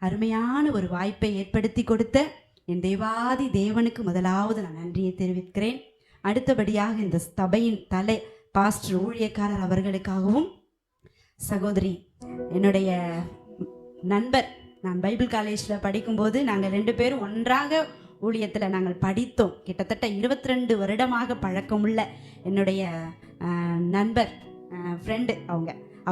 அருமையான ஒரு வாய்ப்பை ஏற்படுத்தி கொடுத்த என் தேவாதி தேவனுக்கு முதலாவது நான் நன்றியை தெரிவிக்கிறேன். அடுத்தபடியாக இந்த சபையின் தலை பாஸ்டர் ஊழியக்காரர் அவர்களுக்காகவும், சகோதரி என்னுடைய நண்பர், நான் பைபிள் காலேஜில் படிக்கும்போது நாங்கள் 2 பேரும் ஒன்றாக ஊழியத்தில் நாங்கள் படித்தோம். கிட்டத்தட்ட 22 வருடமாக பழக்கமுள்ள என்னுடைய நண்பர், ஃப்ரெண்டு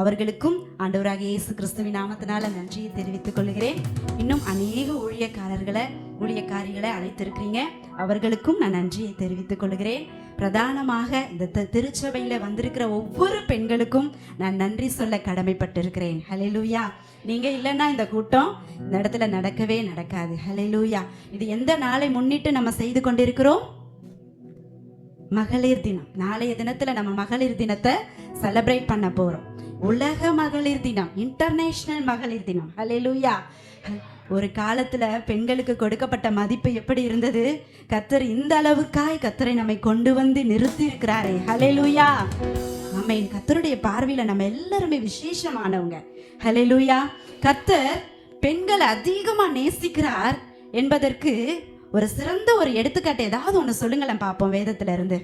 அவர்களுக்கும் ஆண்டவராக இயேசு கிறிஸ்துவின் நாமத்தினால நன்றியை தெரிவித்துக் கொள்கிறேன். இன்னும் அநேக ஊழியக்காரிகளை அழைத்திருக்கிறீங்க, அவர்களுக்கும் நான் நன்றியை தெரிவித்துக் கொள்கிறேன். பிரதானமாக இந்த திருச்சபையில் வந்திருக்கிற ஒவ்வொரு பெண்களுக்கும் நான் நன்றி சொல்ல கடமைப்பட்டிருக்கிறேன். ஹல்லேலூயா. நீங்க இல்லைன்னா இந்த கூட்டம் இந்த இடத்துல நடக்கவே நடக்காது. ஹல்லேலூயா. இது எந்த நாளை முன்னிட்டு நம்ம செய்து கொண்டிருக்கிறோம்? மகளிர் தினம். நாளைய தினத்துல நம்ம மகளிர் தினத்தை செலிப்ரேட் பண்ண போறோம். உலக மகளிர் தினம், இன்டர்நேஷனல் மகளிர் தினம். ஹல்லேலூயா. ஒரு காலத்துல பெண்களுக்கு கொடுக்கப்பட்ட மதிப்பு எப்படி இருந்தது? கர்த்தர் இந்த அளவுக்காய் கர்த்தரை நம்மை கொண்டு வந்து நிறுத்தி இருக்கிறாரே. ஹல்லேலூயா. ஆமென். கர்த்தருடைய பார்வையில நம்ம எல்லாருமே விசேஷமானவங்க. ஹல்லேலூயா. கர்த்தர் பெண்களை அதிகமா நேசிக்கிறார் என்பதற்கு ஒரு சிறந்த ஒரு எடுத்துக்காட்டு ஏதாவது ஒண்ணு சொல்லுங்களேன் பார்ப்போம். வேதத்துல இருந்து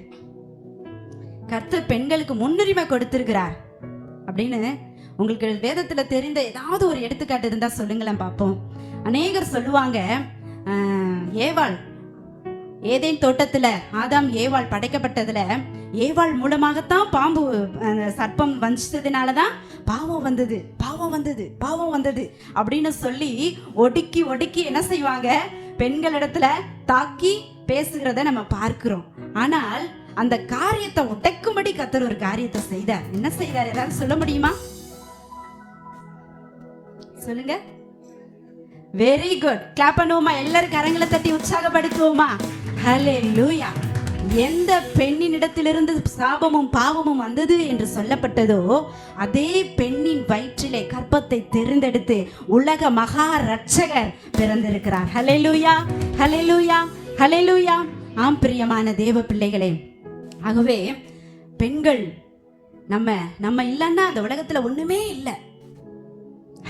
கர்த்தர் பெண்களுக்கு முன்னுரிமை கொடுத்திருக்கிறார் அப்படின்னு உங்களுக்கு வேதத்துல தெரிந்த ஏதாவது ஒரு எடுத்துக்காட்டு இருந்தா சொல்லுங்களேன் பார்ப்போம். அநேகர் சொல்லுவாங்க, ஏவாள், ஏதேன் தோட்டத்துல ஆதாம் ஏவாள் படைக்கப்பட்டதுல ஏவாள் மூலமாகத்தான் பாம்பு சர்ப்பம் வந்ததுனாலதான் பாவம் வந்தது அப்படின்னு சொல்லி ஒடுக்கி என்ன செய்வாங்க, பெண்களிடத்துல தாக்கி பேசுகிறத நம்ம பார்க்கிறோம். ஆனால் அந்த காரியத்தை உடைக்கும்படி கர்த்தர் ஒரு காரியத்தை செய்தார். என்ன செய்தார்? ஏதாவது சொல்ல முடியுமா? சொல்லுங்க. Very good. கிளாப் பண்ணுவோமா? எல்லாரும் கரங்களை தட்டி உற்சாகப்படுத்துவோமா? ஹல்லேலூயா. எந்த பெண்ணினிடத்திலிருந்து சாபமும் பாவமும் வந்தது என்று சொல்லப்பட்டதோ அதே பெண்ணின் வயிற்றிலே கற்பத்தை தெரிந்தெடுத்து உலக மகா ரட்சகர் பிறந்திருக்கிறார். ஹல்லேலூயா, ஹல்லேலூயா, ஹல்லேலூயா. ஆம் பிரியமான தேவ பிள்ளைகளே, ஆகவே பெண்கள் நம்ம இல்லைன்னா அந்த உலகத்துல ஒண்ணுமே இல்லை.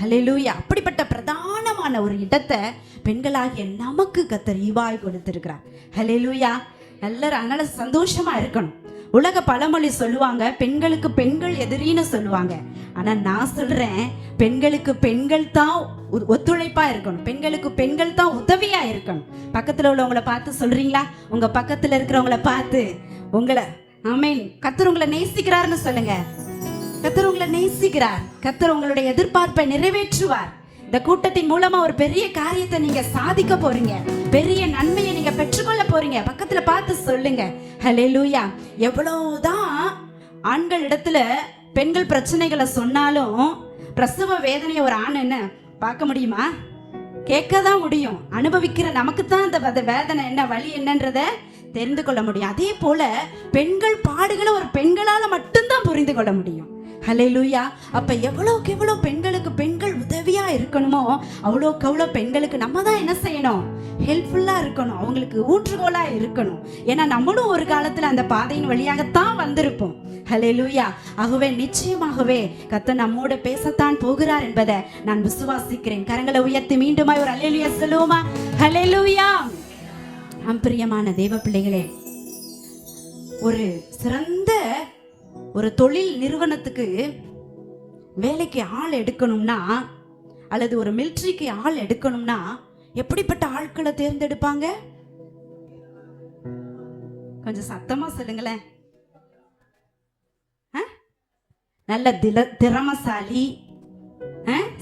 ஹல்லேலூயா. அப்படிப்பட்ட பிரதானமான ஒரு இடத்தை பெண்களாகிய நமக்கு கர்த்தர் ஈவாய் கொடுத்திருக்கிறார். ஹல்லேலூயா. எல்லாரும் அதனால சந்தோஷமா இருக்கணும். உலக பழமொழி சொல்லுவாங்க, பெண்களுக்கு பெண்கள் எதிரின்னு சொல்லுவாங்க. ஆனா நான் சொல்றேன், பெண்களுக்கு பெண்கள் தான் ஒத்துழைப்பா இருக்கணும், பெண்களுக்கு பெண்கள் தான் உதவியா இருக்கணும். பக்கத்துல உள்ளவங்களை பார்த்து சொல்றீங்களா? உங்க பக்கத்துல இருக்கிறவங்களை பார்த்து உங்களை, ஆமென், கர்த்தர் உங்களை நேசிக்கிறார்னு சொல்லுங்க. கர்த்தர் உங்களை நேசிக்கிறார். கர்த்தர் உங்களுடைய எதிர்பார்ப்பை நிறைவேற்றுவார். இந்த கூட்டத்தின் மூலமா ஒரு பெரிய காரியத்தை நீங்க சாதிக்க போறீங்க, பெரிய நன்மையை நீங்க பெற்றுக்கொள்ள போறீங்க. பக்கத்துல பார்த்து சொல்லுங்க. ஹல்லேலூயா. எவ்வளவுதான் ஆண்கள் இடத்துல பெண்கள் பிரச்சனைகளை சொன்னாலும் பிரசவ வேதனையை ஒரு ஆண் என்ன பார்க்க முடியுமா? கேட்கதான் முடியும். அனுபவிக்கிற நமக்கு தான் அந்த வேதனை என்ன, வலி என்னன்றத தெரிந்து கொள்ள முடியும். அதே போல பெண்கள் பாடுகளை ஒரு பெண்களால மட்டும்தான் புரிந்து கொள்ள முடியும். ஹல்லேலூயா. அப்ப எவ்வளவுக்கு எவ்வளவு பெண்களுக்கு பெண்கள் உதவியா இருக்கணுமோ அவ்வளோக்கு அவ்வளோ பெண்களுக்கு நம்ம தான் என்ன செய்யணும்? ஹெல்ப்ஃபுல்லா இருக்கணும், அவங்களுக்கு ஊற்றுகோலா இருக்கணும். ஏன்னா நம்மளும் ஒரு காலத்துல அந்த பாதையின் வழியாகத்தான் வந்திருப்போம். ஹல்லேலூயா. ஆகவே நிச்சயமாகவே கர்த்தர் நம்மோட பேசத்தான் போகிறார் என்பதை நான் விசுவாசிக்கிறேன். கரங்களை உயர்த்தி மீண்டுமாய் ஒரு ஹல்லேலூயா சொல்லுவோமா? ஹல்லேலூயா. பிரியமான தேவ பிள்ளைகளே, ஒரு சிறந்த ஒரு தொழில் நிறுவனத்துக்கு வேலைக்கு ஆள் எடுக்கணும்னா அல்லது ஒரு மிலிட்டரிக்கு ஆள் எடுக்கணும்னா எப்படிப்பட்ட ஆட்களை தேர்ந்தெடுப்பாங்க? கொஞ்சம் சத்தமா சொல்லுங்களேன். நல்ல திறமசாலி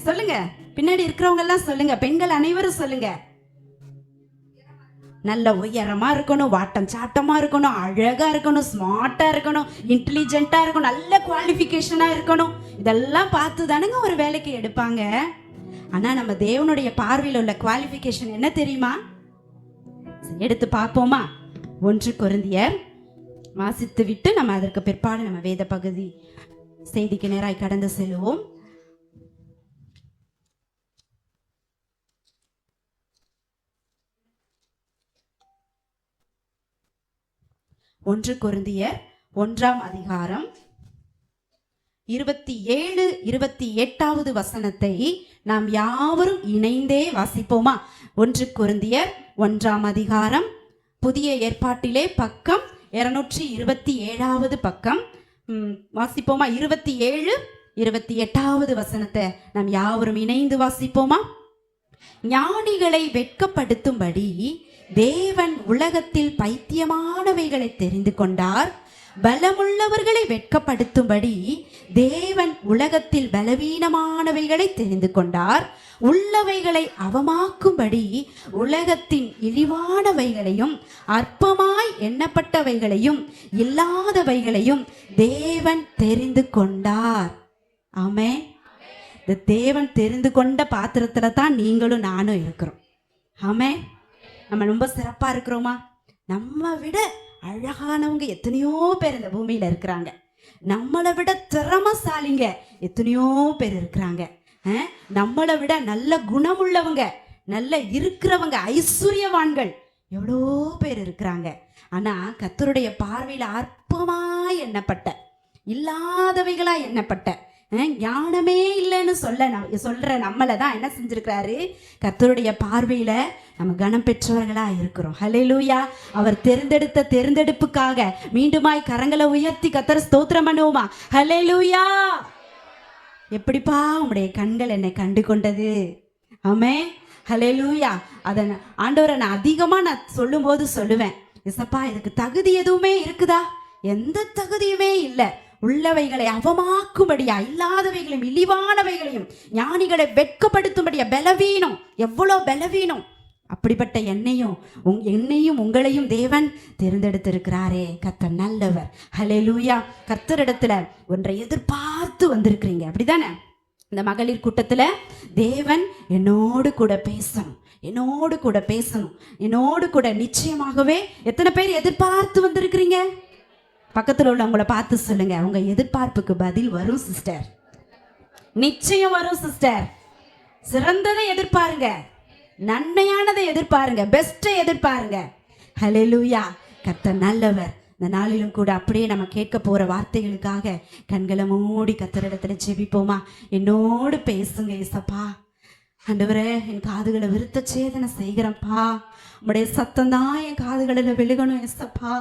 சொல்லுங்க. பின்னாடி இருக்கிறவங்க எல்லாம் சொல்லுங்க. பெண்கள் அனைவரும் சொல்லுங்க. நல்ல உயரமா இருக்கணும், வாட்டம் சாட்டமா இருக்கணும், அழகா இருக்கணும், ஸ்மார்ட்டா இருக்கணும், இன்டெலிஜென்ட்டா இருக்கணும், நல்ல குவாலிஃபிகேஷனா இருக்கணும். இதெல்லாம் பார்த்து தானுங்க ஒரு வேலைக்கு எடுப்பாங்க. ஆனா நம்ம தேவனுடைய பார்வையில் உள்ள குவாலிஃபிகேஷன் என்ன தெரியுமா? எடுத்து பார்ப்போமா? 1 கொரிந்தியர் வாசித்து விட்டு நம்ம அதற்கு பிற்பாடு நம்ம வேத பகுதி செய்திக்கு நேராய் கடந்து செல்வோம். 1 கொரிந்தியர் 1ஆம் அதிகாரம் 27, 28வது வசனத்தை நாம் யாவரும் இணைந்தே வாசிப்போமா? 1 கொரிந்தியர் 1ஆம் அதிகாரம், புதிய ஏற்பாட்டிலே பக்கம் 227வது பக்கம். வாசிப்போமா? 27, 28வது வசனத்தை நாம் யாவரும் இணைந்து வாசிப்போமா? ஞானிகளை வெட்கப்படுத்தும்படி தேவன் உலகத்தில் பைத்தியமானவைகளை தெரிந்து கொண்டார். பலமுள்ளவர்களை வெட்கப்படுத்தும்படி தேவன் உலகத்தில் பலவீனமானவைகளை தெரிந்து கொண்டார். உள்ளவைகளை அவமாக்கும்படி உலகத்தின் இழிவானவைகளையும் அற்பமாய் எண்ணப்பட்டவைகளையும் இல்லாதவைகளையும் தேவன் தெரிந்து கொண்டார். ஆமென். இந்த தேவன் தெரிந்து கொண்ட பாத்திரத்துல தான் நீங்களும் நானும் இருக்கிறோம். ஆமென். நம்ம ரொம்ப சிறப்பா இருக்கிறோமா? நம்ம விட அழகானவங்க எத்தனையோ பேர் இந்த பூமியில இருக்கிறாங்க. நம்மளை விட திறமசாலிங்க எத்தனையோ பேர் இருக்கிறாங்க. நம்மளை விட நல்ல குணமுள்ளவங்க, நல்ல இருக்கிறவங்க, ஐஸ்வர்யவான்கள் எவ்வளோ பேர் இருக்கிறாங்க. ஆனா கர்த்தருடைய பார்வையில அற்பமாய் எண்ணப்பட்ட, இல்லாதவைகளா எண்ணப்பட்ட, ஞானமே இல்லைன்னு சொல்ற நம்மளை தான் என்ன செஞ்சிருக்கிறாரு? கர்த்தருடைய பார்வையில நம்ம கனம் பெற்றவர்களா இருக்கிறோம். ஹல்லேலூயா. அவர் தெரிந்தெடுப்புக்காக மீண்டுமாய் கரங்களை உயர்த்தி கர்த்தரை ஸ்தோத்திரம் பண்ணுவோமா? ஹல்லேலூயா. எப்படிப்பா உம்முடைய கண்கள் என்னை கண்டு கொண்டது? ஆமென். ஹல்லேலூயா. அதை ஆண்டவரை நான் அதிகமா சொல்லும் போது சொல்லுவேன், இசப்பா இதுக்கு தகுதி எதுவுமே இருக்குதா? எந்த தகுதியுமே இல்லை. உள்ளவைகளை அவமாக்கும்படியா, இல்லாதவைகளையும் இழிவானவைகளையும் ஞானிகளை வெட்கப்படுத்தும்படியா, பலவீனம், எவ்வளோ பலவீனம். அப்படிப்பட்ட என்னையும் உங்களையும் தேவன் தேர்ந்தெடுத்திருக்கிறாரே. கர்த்தர் நல்லவர். ஹல்லேலூயா. கர்த்தரிடத்துல ஒன்றை எதிர்பார்த்து வந்திருக்கிறீங்க, அப்படிதானே? இந்த மகளிர் கூட்டத்துல தேவன் என்னோடு கூட பேசணும், என்னோடு கூட நிச்சயமாகவே. எத்தனை பேர் எதிர்பார்த்து வந்திருக்கிறீங்க? பக்கத்தில் உள்ளவங்கள பார்த்து சொல்லுங்க, உங்க எதிர்பார்ப்புக்கு பதில் வரும் சிஸ்டர். நிச்சயம் வரும் சிஸ்டர். சிறந்ததை எதிர்பாருங்க, நன்மையானதை எதிர்பாருங்க, பெஸ்ட்டை எதிர்பாருங்க. ஹல்லேலூயா. கர்த்தர் நல்லவர். இந்த நாளிலும் கூட அப்படியே நம்ம கேட்க போற வார்த்தைகளுக்காக கண்களை மூடி கர்த்தரிடத்துல ஜெபிப்போமா? என்னோடு பேசுங்க இயேசப்பா. ஆண்டவரே, என் காதுகளை விருத்த சேதனை செய்கிறப்பா. உம்முடைய சத்தம் தான் என் காதுகளில் விழுகணும் இயேசப்பா.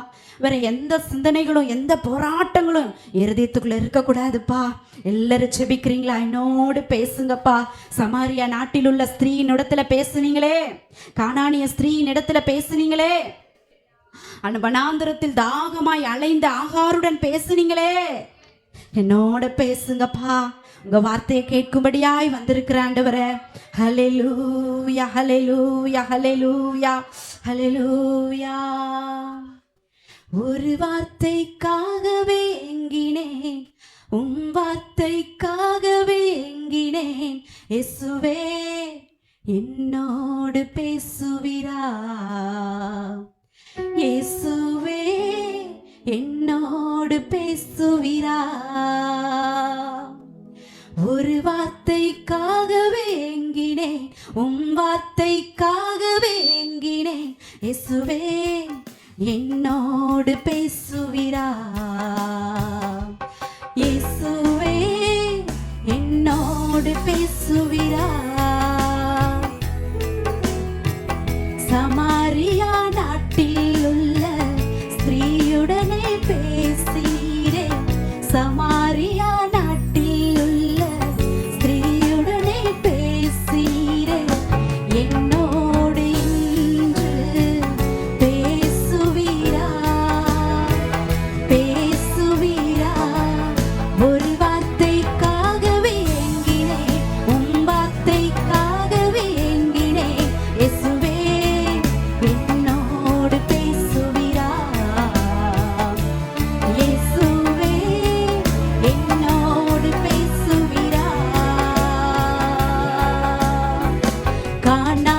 வேற எந்த சிந்தனைகளும் எந்த போராட்டங்களும் இருதயத்துக்குள்ள இருக்கக்கூடாதுப்பா. எல்லாரும் ஜெபிக்கிறீங்களா? என்னோடு பேசுங்கப்பா. சமாரியா நாட்டில் உள்ள ஸ்திரீயின் இடத்துல பேசுனீங்களே, கானானிய ஸ்திரீயின் இடத்துல பேசுனீங்களே, வனாந்திரத்தில் தாகமாய் அலைந்த ஆகாருடன் பேசுனீங்களே, என்னோட பேசுங்கப்பா. உங்க வார்த்தையை கேட்கும்படியாய் வந்திருக்கிற ஆண்டவரே. ஹல்லேலூயா, ஹல்லேலூயா, ஹல்லேலூயா, ஹல்லேலூயா. ஒரு வார்த்தைக்காகவே ஏங்கினேன், உன் வார்த்தைக்காகவே ஏங்கினேன். இயேசுவே என்னோடு பேசுவீரா? இயேசுவே என்னோடு பேசுவீரா? ஒரு வார்த்தைக்காகவே ஏங்கினேன், உன் வார்த்தைக்காகவே ஏங்கினேன். இயேசுவே என்னோடு பேசுவீரா? இயேசுவே என்னோடு பேசுவீரா? சமாரியா நாட்டில் உள்ள ஸ்திரீயுடனே பேசீரே. சமாரியா நாட்டில் உள்ள ஸ்திரீயுடனே பேசீரே. என்னோடு இன்று பேசுவீரா? பேசுவீரா? ஒரு வார்த்தைக்காகவே ஏங்கினேன், உன் வார்த்தைக்காகவே ஏங்கினேன். இயேசுவே என்னோடு பேசுவீரா? இயேசுவே என்னோடு பேசுவீரா? காணா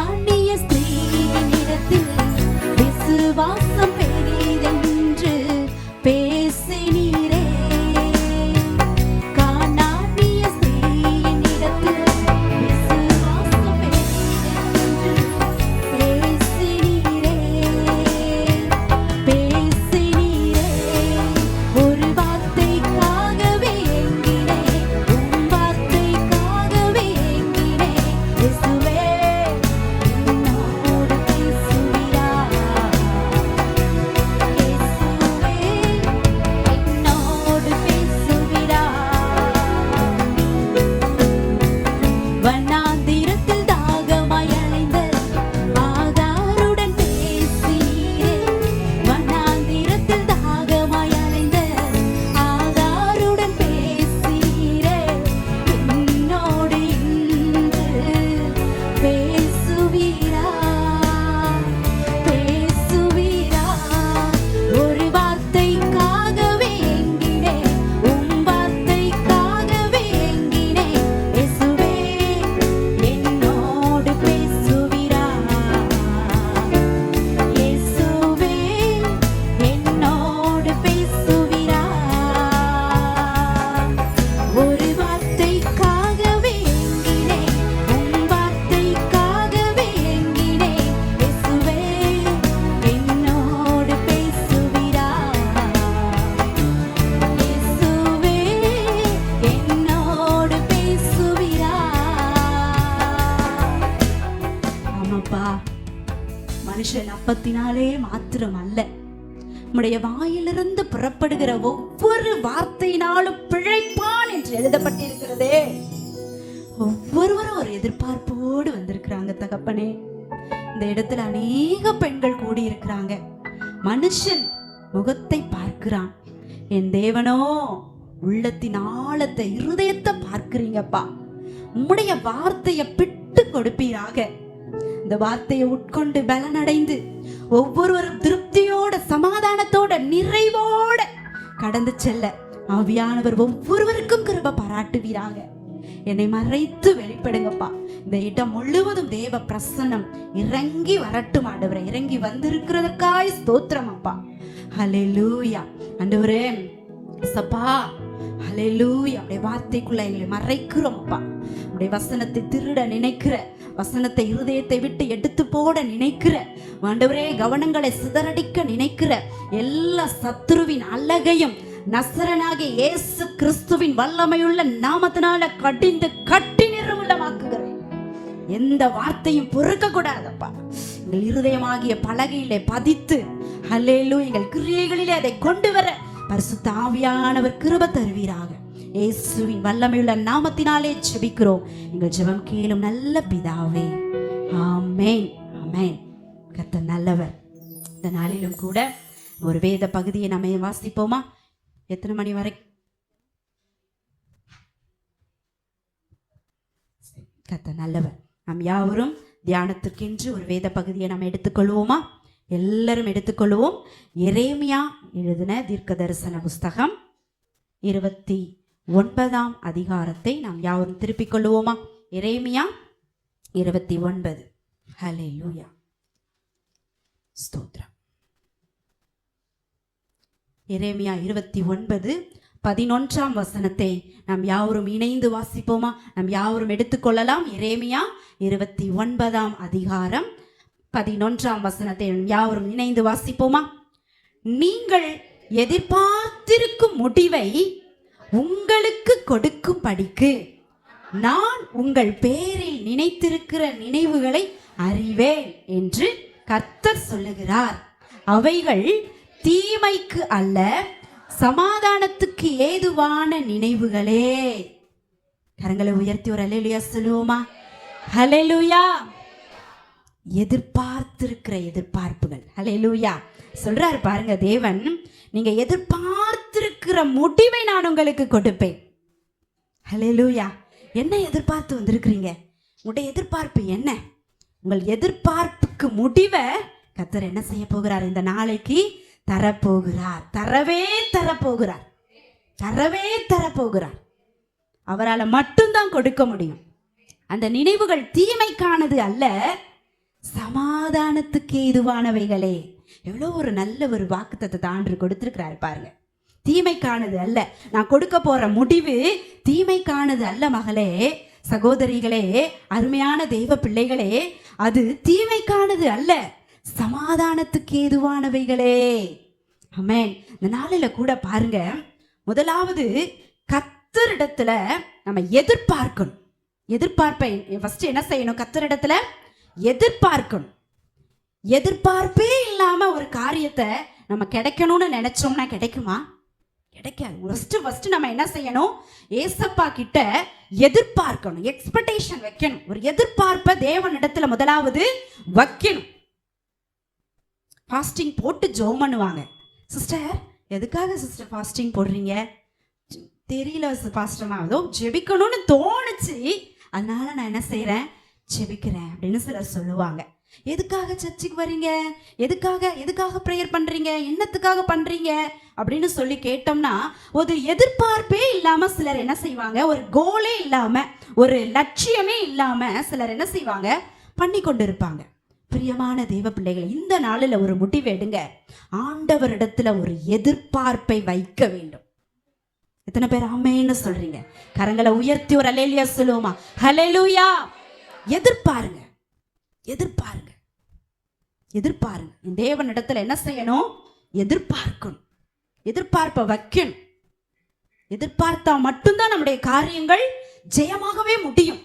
ஆமாப்பா, மனுஷன் அப்பத்தினாலே மாத்திரம் அல்ல, உம்முடைய வாயிலிருந்து புறப்படுகிற ஒவ்வொரு வார்த்தையினாலும் பிழைப்பான் என்று எழுதப்பட்டிருக்கிறதே. ஒவ்வொருவரும் ஒரு எதிர்பார்ப்போடு வந்திருக்கிறாங்க தகப்பனே. இந்த இடத்துல அநேக பெண்கள் கூடி இருக்கிறாங்க. மனுஷன் முகத்தை பார்க்கிறான், என் தேவனோ உள்ளத்தின் ஆழத்தை, இருதயத்தை பார்க்கிறீங்கப்பா. உம்முடைய வார்த்தையை பிட்டு கொடுப்பீராக. இந்த வார்த்தையை உட்கொண்டு பலனடைந்து ஒவ்வொருவரும் திருப்தியோட, சமாதானத்தோட, நிறைவோட கடந்து செல்ல ஆவியானவர் ஒவ்வொருவருக்கும் கிருபை பாராட்டுவீராக. என்னை மறைத்து வெளிப்படுங்கப்பா. இந்த இடம் முழுவதும் தேவ பிரசன்னம் இறங்கி வரட்டும் ஆண்டவரே. இறங்கி வந்திருக்கிறதற்காய் ஸ்தோத்திரம் அப்பா. ஹல்லேலூயா ஆண்டவரே. சப்பா ஹல்லேலூயா. அப்படியே வார்த்தைக்குள்ள எங்களை மறைக்கிறோம் அப்பா. அப்படியே வசனத்தை திருட நினைக்கிற, வசனத்தை இருதயத்தை விட்டு எடுத்து போட நினைக்கிற ஆண்டவரே, கவனங்களை சிதறடிக்க நினைக்கிற எல்லா சத்துருவின் அல்லகையும் நசரனாகிய இயேசு கிறிஸ்துவின் வல்லமையுள்ள நாமத்தினால கடிந்து கட்டி நிர்மூலமாக்குகிறேன். எந்த வார்த்தையும் பொறுக்க கூடாதப்பா. எங்கள் இருதயமாகிய பலகையிலே பதித்து ஹல்லேலூயா எங்கள் கிரியைகளிலே அதை கொண்டு வர பரிசுத்த ஆவியானவர் கிருபை தருவீராக. இயேசுவின் வல்லமையுள்ள நாமத்தினாலே ஜெபிக்கிறோம் எங்கள் ஜெபம் கேளும் நல்ல பிதாவே. ஆமென் ஆமென். கர்த்தர் நல்லவர். இந்த நாளிலும் கூட ஒரு வேத பகுதியை நம்ம வாசிப்போமா? எத்தனை மணி வரை? கர்த்தர் நல்லவர். நாம் யாவரும் தியானத்திற்கென்று ஒரு வேத பகுதியை நாம் எடுத்துக்கொள்வோமா? எல்லாரும் எடுத்துக்கொள்வோம். எரேமியா எழுதின தீர்க்க தரிசன புஸ்தகம் 29ஆம் அதிகாரத்தை நாம் யாவரும் திருப்பிக் கொள்வோமா? எரேமியா 29. ஹல்லேலூயா, ஸ்தோத்திரம். எரேமியா 29:11 வசனத்தை நாம் யாவரும் இணைந்து வாசிப்போமா? நாம் யாவரும் எடுத்துக்கொள்ளலாம். எரேமியா 29ஆம் அதிகாரம் 11ஆம் வசனத்தை நாம் யாவரும் இணைந்து வாசிப்போமா? நீங்கள் எதிர்பார்த்திருக்கும் முடிவை உங்களுக்கு கொடுக்கும்படிக்கு நான் உங்கள் பேரில் நினைத்திருக்கிற நினைவுகளை அறிவேன் என்று கர்த்தர் சொல்லுகிறார். அவைகள் தீமைக்கு அல்ல, சமாதானத்துக்கு ஏதுவான நினைவுகளே. கரங்களை உயர்த்தி ஒரு ஹல்லேலூயா சொல்லுவோமா? ஹல்லேலூயா. எதிர்பார்த்திருக்கிற எதிர்பார்ப்புகள். ஹல்லேலூயா சொல்றாரு பாருங்க தேவன், நீங்க எதிர்பார்த்திருக்கிற முடிவை நான் உங்களுக்கு கொடுப்பேன். ஹல்லேலூயா. என்ன எதிர்பார்த்து வந்திருக்கிறீங்க? உங்களுடைய எதிர்பார்ப்பு என்ன? உங்கள் எதிர்பார்ப்புக்கு முடிவை கர்த்தர் என்ன செய்ய போகிறார்? இந்த நாளைக்கு தரப்போகிறார். தரவே தரப்போகிறார். தரவே தரப்போகிறார். அவரால் மட்டும்தான் கொடுக்க முடியும். அந்த நினைவுகள் தீமைக்கானது அல்ல, சமாதானத்துக்கு ஏதுவானவைகளே. எவ்வளோ ஒரு நல்ல ஒரு வாக்குத்தத்தத்தை ஆண்டவர் கொடுத்திருக்கிறாரு பாருங்க. தீமைக்கானது அல்ல. நான் கொடுக்க போற முடிவு தீமைக்கானது அல்ல மகளே, சகோதரிகளே, அருமையான தெய்வ பிள்ளைகளே. அது தீமைக்கானது அல்ல, சமாதானத்துக்கு ஏதுவானவைகளே. ஆமென். இந்த நாளில கூட பாருங்க, முதலாவது கர்த்தரிடத்துல நம்ம எதிர்பார்க்கணும். எதிர்பார்ப்பை ஃபர்ஸ்ட் என்ன செய்யணும்? கர்த்தரிடத்துல எதிர்பார்க்கணும். எதிர்பார்ப்பே இல்லாம ஒரு காரியத்தை நம்ம கிடைக்கணும்னு நினைச்சோம்னா கிடைக்குமா? கிடைக்காது. ஃபர்ஸ்ட் நம்ம என்ன செய்யணும்? ஏசப்பா கிட்ட எதிர்பார்க்கணும். எக்ஸ்பெக்டேஷன் வைக்கணும். ஒரு எதிர்பார்ப்பை தேவனிடத்துல முதலாவது வைக்கணும். ஃபாஸ்டிங் போட்டு ஜெபம் பண்ணுவாங்க. சிஸ்டர், எதுக்காக சிஸ்டர் ஃபாஸ்டிங் போடுறீங்க? தெரியல பாஸ்டர்மா, ஏதோ ஜெபிக்கணும்னு தோணுச்சு, அதனால நான் என்ன செய்யறேன்? ஜெபிக்கிறேன் அப்படின்னு சிலர் சொல்லுவாங்க. எதுக்காக சர்ச்சுக்கு வரீங்க? எதுக்காக ப்ரேயர் பண்றீங்க? என்னத்துக்காக பண்றீங்க அப்படின்னு சொல்லி கேட்டோம்னா, ஒரு எதிர்பார்ப்பே இல்லாம சிலர் என்ன செய்வாங்க? ஒரு கோலே இல்லாம, ஒரு லட்சியமே இல்லாம சிலர் என்ன செய்வாங்க? பண்ணி கொண்டு இருப்பாங்க. பிரியமான தெய்வ பிள்ளைகள், இந்த நாளில் ஒரு முடிவு எடுங்க. ஆண்டவரிடத்துல ஒரு எதிர்பார்ப்பை வைக்க வேண்டும். எத்தனை பேர் ஆமென்னு சொல்றீங்க? கரங்களை உயர்த்தி ஒரு ஹல்லேலூயா சொல்லுவோமா? ஹல்லேலூயா. எதிர்பாருங்க, எதிர்பாருங்க, எதிர்பாருங்க. இந்த தேவனிடத்துல என்ன செய்யணும்? எதிர்பார்க்கணும். எதிர்பார்ப்பை வைக்கணும். எதிர்பார்த்தா மட்டும்தான் நம்முடைய காரியங்கள் ஜெயமாகவே முடியும்.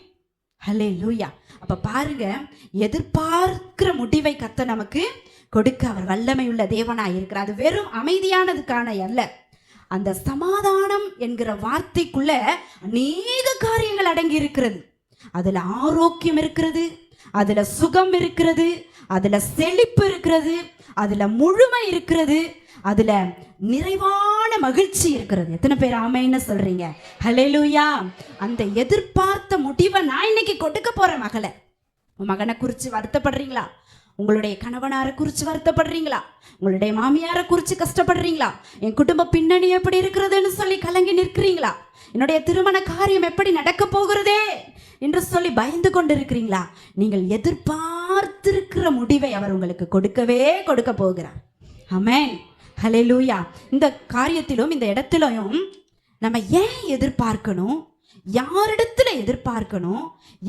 ஹல்லேலூயா. அப்ப பாருங்க, எதிர்பார்க்கிற முடிவை கர்த்தர் நமக்கு கொடுக்க அவர் வல்லமை உள்ள தேவனாய் இருக்கிறார். அது வெறும் அமைதியானதுக்கான அல்ல. அந்த சமாதானம் என்கிற வார்த்தைக்குள்ள அநேக காரியங்கள் அடங்கி இருக்கிறது. அதுல ஆரோக்கியம் இருக்கிறது, அதுல சுகம் இருக்கிறது, அதுல செழிப்பு இருக்கிறது, அதுல முழுமை இருக்கிறது, அதுல நிறைவான மகிழ்ச்சி இருக்கிறது. எத்தனை பேர் ஆமைன்னு சொல்றீங்க? ஹல்லேலூயா. அந்த எதிர்பார்த்த முடிவை நான் இன்னைக்கு கொடுக்க போறேன். மகனை குறித்து வருத்தப்படுறீங்களா? உங்களுடைய கணவனாரை குறித்து வருத்தப்படுறீங்களா? உங்களுடைய மாமியாரை குறித்து கஷ்டப்படுறீங்களா? என் குடும்ப பின்னணி எப்படி இருக்கிறதுன்னு சொல்லி கலங்கி நிற்கிறீங்களா? என்னுடைய திருமண காரியம் எப்படி நடக்க போகிறதே என்று சொல்லி பயந்து கொண்டு இருக்கிறீங்களா? நீங்கள் எதிர்பார்த்திருக்கிற முடிவை அவர் உங்களுக்கு கொடுக்க போகிறார். ஆமென். ஹல்லேலூயா. இந்த காரியத்திலும் இந்த இடத்திலும் நம்ம ஏன் எதிர்பார்க்கணும், யாரிடத்துல எதிர்பார்க்கணும்,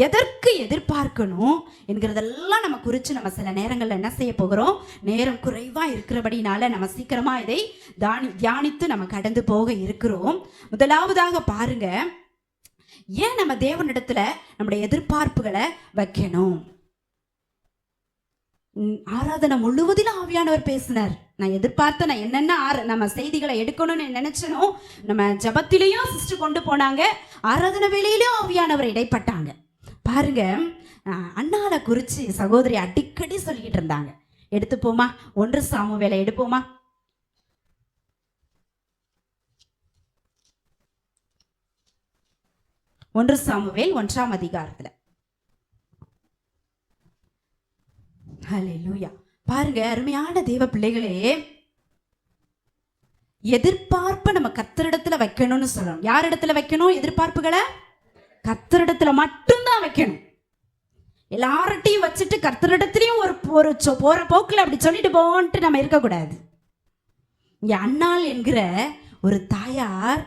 எதற்கு எதிர்பார்க்கணும் என்கிறதெல்லாம் நம்ம குறித்து நம்ம சில நேரங்களில் என்ன செய்ய போகிறோம்? நேரம் குறைவா இருக்கிறபடினால நம்ம சீக்கிரமா இதை தியானித்து நம்ம கடந்து போக இருக்கிறோம். முதலாவதாக பாருங்க, ஏன் நம்ம தேவனிடத்துல நம்முடைய எதிர்பார்ப்புகளை வைக்கணும்? ஆராதனை முழுவதிலும் ஆவியானவர் பேசினார். நான் எதிர்பார்த்த நான் என்னென்ன நம்ம செய்திகளை எடுக்கணும்னு நினைச்சனோ, நம்ம ஜபத்திலையும் சிஸ்டர் கொண்டு போனாங்க, ஆராதனை வேலையிலும் ஆவியானவர் இடைப்பட்டாங்க. பாருங்க, அண்ணாவை குறித்து சகோதரி அடிக்கடி சொல்லிக்கிட்டு இருந்தாங்க. எடுத்துப்போமா, 1 சாமுவேலை எடுப்போமா? ஒன்று சாமுவேல் 1ஆம் அதிகாரத்துல. ஹல்லேலூயா. பாருங்க, அருமையான தேவ பிள்ளைகளே, எதிர்பார்ப்பை நம்ம கர்த்தரிடத்துல வைக்கணும்னு சொல்லணும். யார் இடத்துல வைக்கணும் எதிர்பார்ப்புகளை? கர்த்தரிடத்துல மட்டும்தான் வைக்கணும். எல்லார்ட்டையும் வச்சுட்டு கர்த்தரிடத்துலயும் ஒரு போற போக்குல அப்படி சொல்லிட்டு போன்ட்டு நம்ம இருக்கக்கூடாது. இங்க அன்னாள் என்கிற ஒரு தாயார்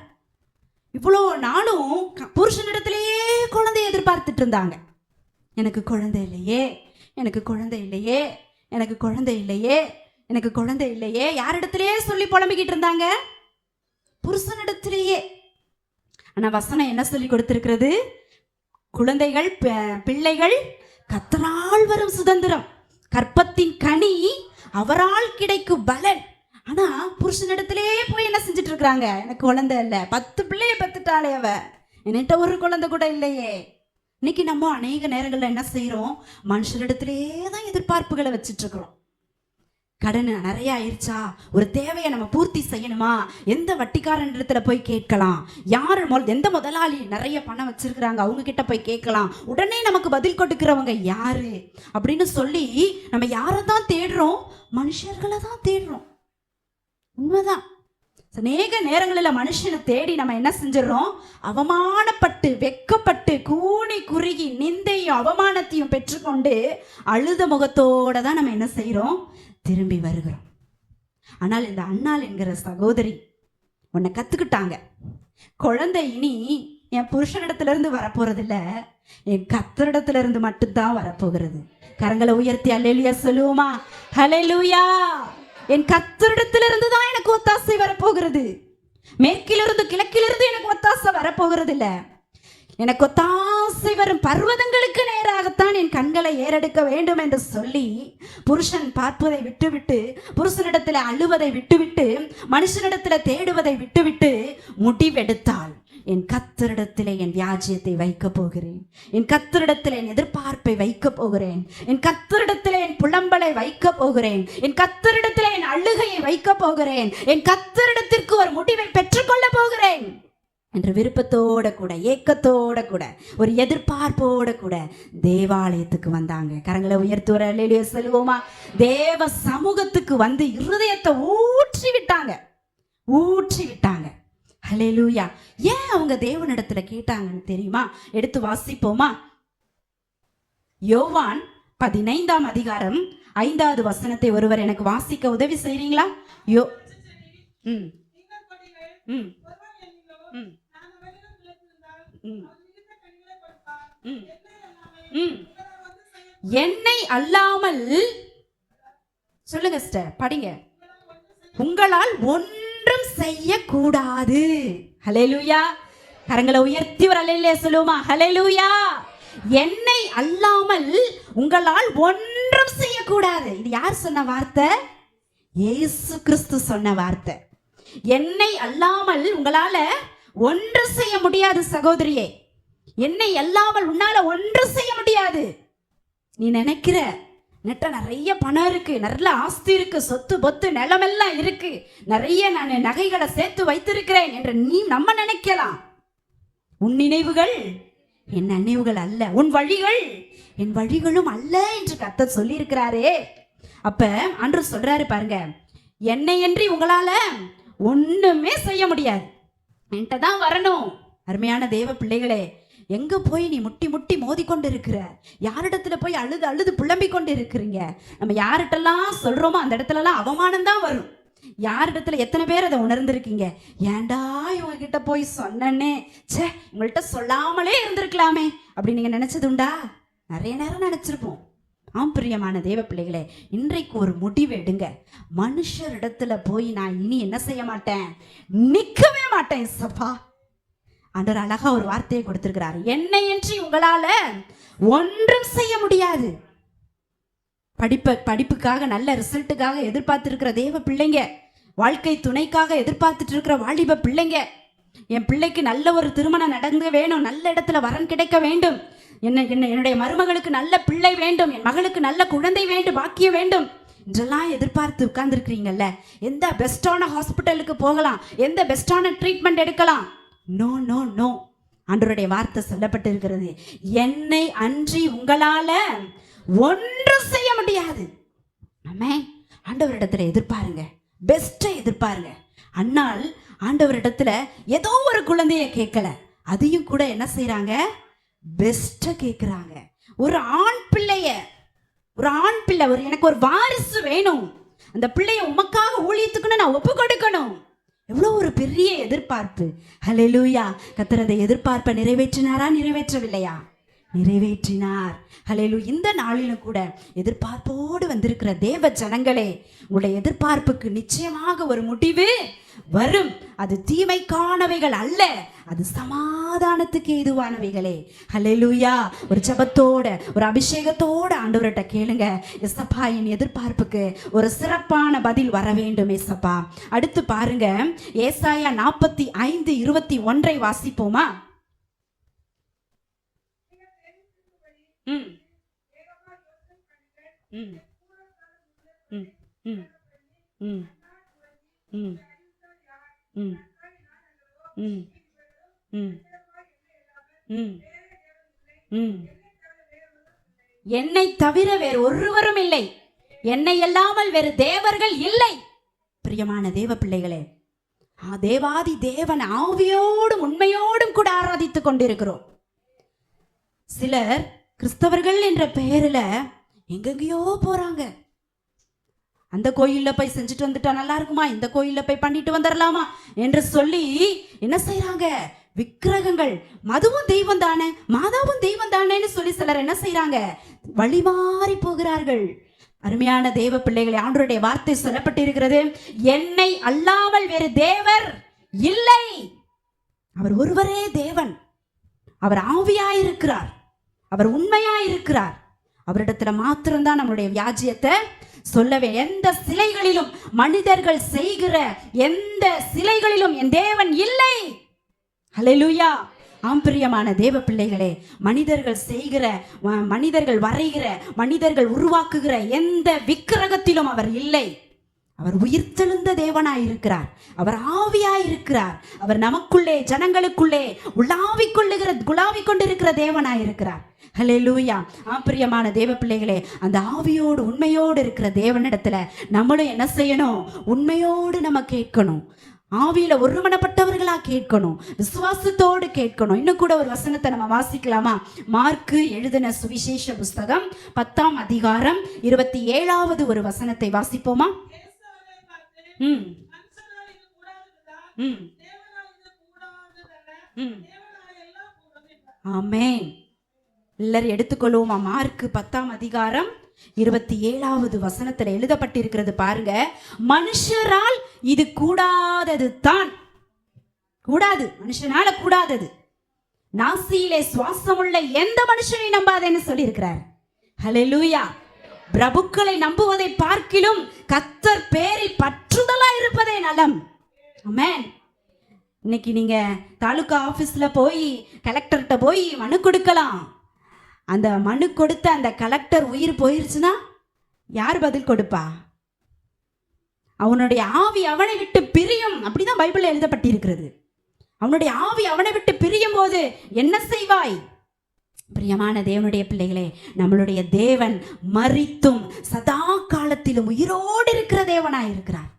இவ்வளோ நாளும் புருஷனிடத்திலேயே குழந்தைய எதிர்பார்த்துட்டு இருந்தாங்க. எனக்கு குழந்தை இல்லையே, எனக்கு குழந்தை இல்லையே, எனக்கு குழந்தை இல்லையே, எனக்கு குழந்தை இல்லையே. யாரிடத்திலேயே சொல்லி புலம்பிக்கிட்டு இருந்தாங்க? புருஷனிடத்திலேயே. ஆனா வசனம் என்ன சொல்லி கொடுத்திருக்கிறது? குழந்தைகள் பிள்ளைகள் கர்த்தரால் வரும் சுதந்திரம், கற்பத்தின் கனி அவரால் கிடைக்கும் பலன். ஆனா புருஷனிடத்திலே போய் என்ன செஞ்சுட்டு இருக்கிறாங்க? எனக்கு குழந்தை இல்லை, 10 பிள்ளைய பெத்துட்டாளே அவ, என்கிட்ட ஒரு குழந்தை கூட இல்லையே. இன்னைக்கு நம்ம அநேக நேரங்கள்ல என்ன செய்யறோம்? மனுஷரிடத்திலே தான் எதிர்பார்ப்புகளை வச்சுட்டு இருக்கிறோம். கடன் நிறைய ஆயிடுச்சா, ஒரு தேவையை நம்ம பூர்த்தி செய்யணுமா, எந்த வட்டிக்காரன் இடத்துல போய் கேட்கலாம், யார் எந்த முதலாளி நிறைய பணம் வச்சிருக்கிறாங்க அவங்க கிட்ட போய் கேட்கலாம், உடனே நமக்கு பதில் கொடுக்கிறவங்க யாரு அப்படின்னு சொல்லி நம்ம யாரை தான் தேடுறோம்? மனுஷர்களை தான் தேடுறோம். உண்மைதான். அநேக நேரங்களில் மனுஷனை தேடி நம்ம என்ன செஞ்சிடறோம்? அவமானப்பட்டு வெக்கப்பட்டு கூனி குறுகி நிந்தையும் அவமானத்தையும் பெற்றுக்கொண்டு அழுத முகத்தோட தான் நம்ம என்ன செய்யறோம்? திரும்பி வருகிறோம். ஆனால் இந்த அன்னாள் என்கிற சகோதரி உன்னை கத்துக்கிட்டாங்க. குழந்தை இனி என் புருஷனிடத்துல இருந்து வரப்போறது இல்ல, என் கர்த்தரிடத்துல இருந்து மட்டும்தான் வரப்போகிறது. கரங்களை உயர்த்தி அல்லேலூயா சொல்லுவோமா? ஹல்லேலூயா. என் கர்த்தரிடத்திலிருந்து தான் எனக்கு ஒத்தாசை வரப்போகிறது. மேற்கிலிருந்து கிழக்கிலிருந்து எனக்கு ஒத்தாசை வரப்போகிறது இல்ல. எனக்கு ஒத்தாசை வரும் பர்வதங்களுக்கு நேராகத்தான் என் கண்களை ஏறெடுக்க வேண்டும் என்று சொல்லி புருஷன் பார்ப்பதை விட்டுவிட்டு, புருஷனிடத்துல அழுவதை விட்டுவிட்டு, மனுஷனிடத்துல தேடுவதை விட்டுவிட்டு முடிவெடுத்தாள். என் கர்த்தரிடத்திலே என் வியாஜ்யத்தை வைக்க போகிறேன், என் கர்த்தரிடத்திலே என் எதிர்பார்ப்பை வைக்க போகிறேன், என் கர்த்தரிடத்திலே என் புலம்பலை வைக்க போகிறேன், என் கர்த்தரிடத்திலே என் அழுகையை வைக்க போகிறேன், என் கர்த்தரிடத்திற்கு ஒரு முடிவை பெற்றுக்கொள்ள போகிறேன் என்ற விருப்பத்தோட கூட, ஏக்கத்தோட கூட, ஒரு எதிர்பார்ப்போட கூட தேவாலயத்துக்கு வந்தாங்க. கரங்களை உயர்த்துவர அல்லேலூயா சொல்லுவோமா? தேவ சமூகத்துக்கு வந்து இருதயத்தை ஊற்றி விட்டாங்க. ஹல்லேலூயா. ஏன் அவங்க தேவனிடத்துல கேட்டாங்கன்னு தெரியுமா? எடுத்து வாசிப்போமா? யோவான் 15ஆம் அதிகாரம் 5வது வசனத்தை ஒருவர் எனக்கு வாசிக்க உதவி செய்றீங்களா? என்னை அல்லாமல், சொல்லுங்க சிஸ்டர், படிங்க. உங்களால் ஒன்றும் செய்யக்கூடாது. ஹல்லேலூயா. கரங்களை உயர்த்தி ஒரு அல்லேலூயா சொல்லுவோமா? ஹல்லேலூயா. என்னை அல்லாமல் உங்களால் ஒன்றும் செய்யக்கூடாது. இது யார் சொன்ன வார்த்தை? இயேசு கிறிஸ்து சொன்ன வார்த்தை. என்னை அல்லாமல் உங்களால ஒன்று செய்ய முடியாது சகோதரியே. என்னை அல்லாமல் உன்னால ஒன்று செய்ய முடியாது. நீ நினைக்கிற நெட்ட நிறைய பணம் இருக்கு, நல்ல ஆஸ்தி இருக்கு, சொத்து பொத்து நிலமெல்லாம் இருக்கு, நிறைய நான் நகைகளை சேர்த்து வைத்திருக்கிறேன் என்று நீ நம்ம நினைக்கலாம். உன் நினைவுகள் என் நினைவுகள் அல்ல, உன் வழிகள் என் வழிகளும் அல்ல என்று கர்த்தர் சொல்லி இருக்கிறாரே. அப்ப ஆண்டவர் சொல்றாரு பாருங்க, என்னை என்று உங்களால ஒண்ணுமே செய்ய முடியாது, என்கிட்ட தான் வரணும். அருமையான தேவ பிள்ளைகளே, எங்க போய் நீ முட்டி முட்டி மோதி கொண்டு இருக்கிற? யாரிடத்துல போய் அழுது அழுது புலம்பிக் கொண்டு இருக்கிறீங்க? நம்ம யார்கிட்டலாம் சொல்றோமோ அந்த இடத்துலலாம் அவமானம் தான் வரும். யாரிடத்துல எத்தனை பேர் அதை உணர்ந்திருக்கீங்க? ஏண்டா இவங்க கிட்ட போய் சொன்னே, சே உங்கள்கிட்ட சொல்லாமலே இருந்திருக்கலாமே அப்படி நீங்க நினைச்சது உண்டா? நிறைய நேரம் நினைச்சிருப்போம். ஆம் பிரியமான தேவ பிள்ளைகளே, இன்றைக்கு ஒரு முடிவு எடுங்க. மனுஷரிடத்துல போய் நான் இனி என்ன செய்ய மாட்டேன், நிற்கவே மாட்டேன். சப்பா ஆண்டவர் அழகா ஒரு வார்த்தையை கொடுத்திருக்கிறார், என்னை என்று உங்களால ஒன்றும் செய்ய முடியாது. படிப்புக்காக நல்ல ரிசல்ட்டுக்காக எதிர்பார்த்திருக்கிற தேவ பிள்ளைங்க, வாழ்க்கை துணைக்காக எதிர்பார்த்துட்டு இருக்கிற வாலிப பிள்ளைங்க, என் பிள்ளைக்கு நல்ல ஒரு திருமணம் நடந்து வேணும், நல்ல இடத்துல வரன் கிடைக்க வேண்டும், என்னுடைய மருமகளுக்கு நல்ல பிள்ளை வேண்டும், என் மகளுக்கு நல்ல குழந்தை வேண்டும், பாக்கியம் வேண்டும் என்றெல்லாம் எதிர்பார்த்து உட்கார்ந்துருக்கிறீங்கல்ல. எந்த பெஸ்டான ஹாஸ்பிட்டலுக்கு போகலாம், எந்த பெஸ்டான ட்ரீட்மெண்ட் எடுக்கலாம்? No no no. ஆண்டவருடைய வார்த்தை சொல்லப்பட்டிருக்கிறது, என்னை அன்றி உங்களால ஒன்றும் செய்ய முடியாது. ஆமென். ஆண்டவரிடத்துல எதிர்பாருங்க, பெஸ்ட்டை எதிர்பாருங்க. அன்னால் ஆண்டவரிடத்துல ஏதோ ஒரு குழந்தைய கேட்கல, அதையும் கூட என்ன செய்யறாங்க, பெஸ்ட்டை கேட்குறாங்க. ஒரு ஆண் பிள்ளை, எனக்கு ஒரு வாரிசு வேணும், அந்த பிள்ளைய உமக்காக ஊழியத்துக்குன்னு நான் ஒப்பு கொடுக்கணும். எவ்வளோ ஒரு பெரிய எதிர்பார்ப்பு. ஹல்லேலூயா. கர்த்தர் அந்த எதிர்பார்ப்பை நிறைவேற்றினாரா, நிறைவேற்றவில்லையா? நிறைவேற்றினார். ஹல்லேலூயா. இந்த நாளிலும் கூட எதிர்பார்ப்போடு வந்திருக்கிற தேவ ஜனங்களே, உங்களுடைய எதிர்பார்ப்புக்கு நிச்சயமாக ஒரு முடிவு வரும். அது தீமைக்கானவைகள் அல்ல, அது சமாதானத்துக்கு ஏதுவானவைகளே. ஹல்லேலூயா. ஒரு ஜெபத்தோட ஒரு அபிஷேகத்தோட ஆண்டவர்கிட்ட கேளுங்க, எசப்பா என் எதிர்பார்ப்புக்கு ஒரு சிறப்பான பதில் வர வேண்டும் ஏசப்பா. அடுத்து பாருங்க, ஏசாயா 45:21 வாசிப்போமா? என்னை தவிர வேறு ஒருவரும் இல்லை, என்னை இல்லாமல் வேறு தேவர்கள் இல்லை. பிரியமான தேவ பிள்ளைகளே, தேவாதி தேவன் ஆவியோடும் உண்மையோடும் கூட ஆராதித்துக் கொண்டிருக்கிறோம். சிலர் கிறிஸ்தவர்கள் என்ற பெயரில் எங்கெங்கயோ போறாங்க. அந்த கோயில்ல போய் செஞ்சுட்டு வந்துட்டா நல்லா இருக்குமா, இந்த கோயில்ல போய் பண்ணிட்டு வந்துடலாமா என்று சொல்லி என்ன செய்யறாங்க, விக்கிரகங்கள், மதுவும் தெய்வம் தானே, மாதாவும் தெய்வம் தானேன்னு சொல்லி சிலர் என்ன செய்யறாங்க, வழிமாறி போகிறார்கள். அருமையான தேவ பிள்ளைகளை, ஆண்டவருடைய வார்த்தை சொல்லப்பட்டிருக்கிறது, என்னை அல்லாமல் வேறு தேவர் இல்லை. அவர் ஒருவரே தேவன். அவர் ஆவியாயிருக்கிறார், அவர் உண்மையாயிருக்கிறார். அவரிடத்துல மாத்திரம்தான் நம்மளுடைய வியாஜ்யத்தை சொல்லவே. எந்த சிலைகளிலும், மனிதர்கள் செய்கிற எந்த சிலைகளிலும் என் தேவன் இல்லை. ஹல்லேலூயா. ஆம் பிரியமான தேவ பிள்ளைகளே, மனிதர்கள் செய்கிற, மனிதர்கள் வரைகிற, மனிதர்கள் உருவாக்குகிற எந்த விக்கிரகத்திலும் அவர் இல்லை. அவர் உயிர்த்தெழுந்த தேவனாயிருக்கிறார், அவர் ஆவியாயிருக்கிறார், அவர் நமக்குள்ளே ஜனங்களுக்குள்ளே உலாவிக் கொண்டிருக்கிற தேவனாயிருக்கிறார். ஹல்லேலூயா. பிரியமான தேவ பிள்ளைகளே, அந்த ஆவியோடு உண்மையோடு இருக்கிற தேவனிடத்துல நம்மளும் என்ன செய்யணும், உண்மையோடு நம்ம கேட்கணும், ஆவியில ஒருமனப்பட்டவர்களா கேட்கணும், விசுவாசத்தோடு கேட்கணும். இன்னும் கூட ஒரு வசனத்தை நம்ம வாசிக்கலாமா? மார்க்கு எழுதின சுவிசேஷ புஸ்தகம் 10ஆம் அதிகாரம் 27வது ஒரு வசனத்தை வாசிப்போமா? ஆமென். எல்லாரும் எடுத்துக்கொள்வோமா? மார்க்கு 10ஆம் அதிகாரம் 27வது வசனத்துல எழுதப்பட்டிருக்கிறது பாருங்க, மனுஷரால் இது கூடாதது தான். கூடாது, மனுஷனால கூடாதது. நாசியிலே சுவாசமுள்ள எந்த மனுஷனை நம்பாதேன்னு சொல்லி இருக்கிறார். ஹல்லேலூயா. பிரபுக்களை நம்புவதை பார்க்கிலும் கர்த்தர் பேரில் பற்றுதலா இருப்பதே நலம். ஆமென். இன்னைக்கு நீங்க தாலுகா ஆபீஸ்ல போய் கலெக்டர்கிட்ட போய் மனு கொடுக்கலாம். அந்த மனு கொடுத்த அந்த கலெக்டர் உயிர் போயிருச்சுன்னா யார் பதில் கொடுப்பா? அவனுடைய ஆவி அவனை விட்டு பிரியும். அப்படிதான் பைபிள்ல எழுதப்பட்டிருக்கிறது. அவனுடைய ஆவி அவனை விட்டு பிரியும் போது என்ன செய்வாய்? பிரியமான தேவனுடைய பிள்ளைகளே, நம்மளுடைய தேவன் மரித்தும் சதா காலத்திலும் உயிரோடு இருக்கிற தேவனாய் இருக்கிறார்.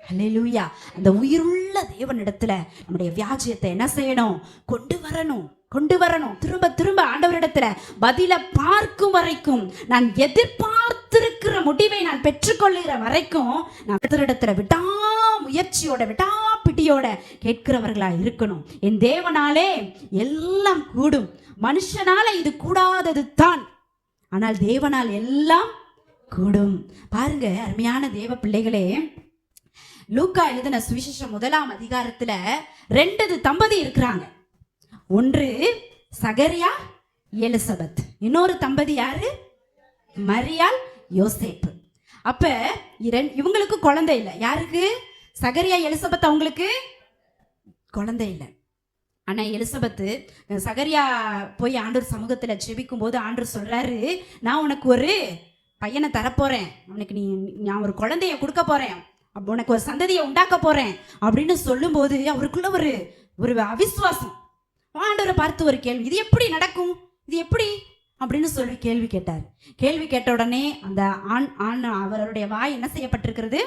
ஹல்லேலூயா. அந்த உயிருள்ள தேவனிடத்துல நம்முடைய வியாஜ்யத்தை என்ன செய்யணும்? கொண்டு வரணும். திரும்ப திரும்ப ஆண்டவரிடத்துல பதில பார்க்கும் வரைக்கும், நான் எதிர்பார்த்திருக்கிற முடிவை நான் பெற்றுக்கொள்ளுகிற வரைக்கும் நான் இடத்துல விடாமுயற்சியோட விடாப்பிடியோட கேட்கிறவர்களா இருக்கணும். என் தேவனாலே எல்லாம் கூடும். மனுஷனால இது கூடாதது தான், ஆனால் தேவனால் எல்லாம் கூடும். பாருங்க அருமையான தேவ பிள்ளைகளே, லூக்கா எழுதின சுவிசேஷம் 1ஆம் அதிகாரத்துல 2 தம்பதி இருக்கிறாங்க. ஒன்று சகரியா எலிசபெத், இன்னொரு தம்பதி யாரு? மரியாள் யோசேப்பு. அப்ப இவங்களுக்கு குழந்தை இல்லை. யாருக்கு? சகரியா எலிசபெத் அவங்களுக்கு குழந்தை இல்லை. ஆனா எலிசபெத்து சகரியா போய் ஆண்டவர் சமூகத்துல ஜெபிக்கும் போது ஆண்டவர் சொல்றாரு, நான் உனக்கு ஒரு பையனை தரப்போறேன், உனக்கு நான் ஒரு குழந்தைய கொடுக்க போறேன், உனக்கு ஒரு சந்ததியை உண்டாக்க போறேன் அப்படின்னு சொல்லும் போது அவருக்குள்ள ஒரு அவிசுவாசம். ஆண்டவரை பார்த்து ஒரு கேள்வி, இது எப்படி நடக்கும், இது எப்படி அப்படின்னு சொல்லி கேள்வி கேட்டார். கேள்வி கேட்ட உடனே அந்த ஆண் அவருடைய வாய் என்ன செய்யப்பட்டிருக்கிறது?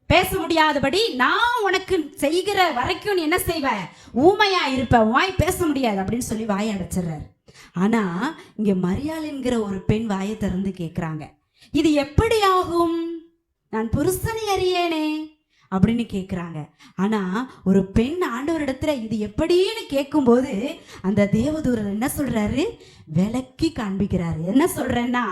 பேச முடியாதபடி, நான் உனக்கு செய்கிற வரைக்கும் நீ என்ன செய்வ? ஊமையா இருப்ப, வாய் பேச முடியாது அப்படின்னு சொல்லி வாயை அடைச்சிடுறாரு. ஆனா இங்க மரியாள் என்கிற ஒரு பெண் வாயை திறந்து கேட்கிறாங்க, இது எப்படி ஆகும்? நான் புருஷனை அறியேனே அப்படின்னு கேட்குறாங்க. ஆனா ஒரு பெண் ஆண்டவரிடத்துல இது எப்படின்னு கேட்கும்போது அந்த தேவதூதர் என்ன சொல்றாரு? விளக்கி காண்பிக்கிறாரு. என்ன சொல்றேன்னா,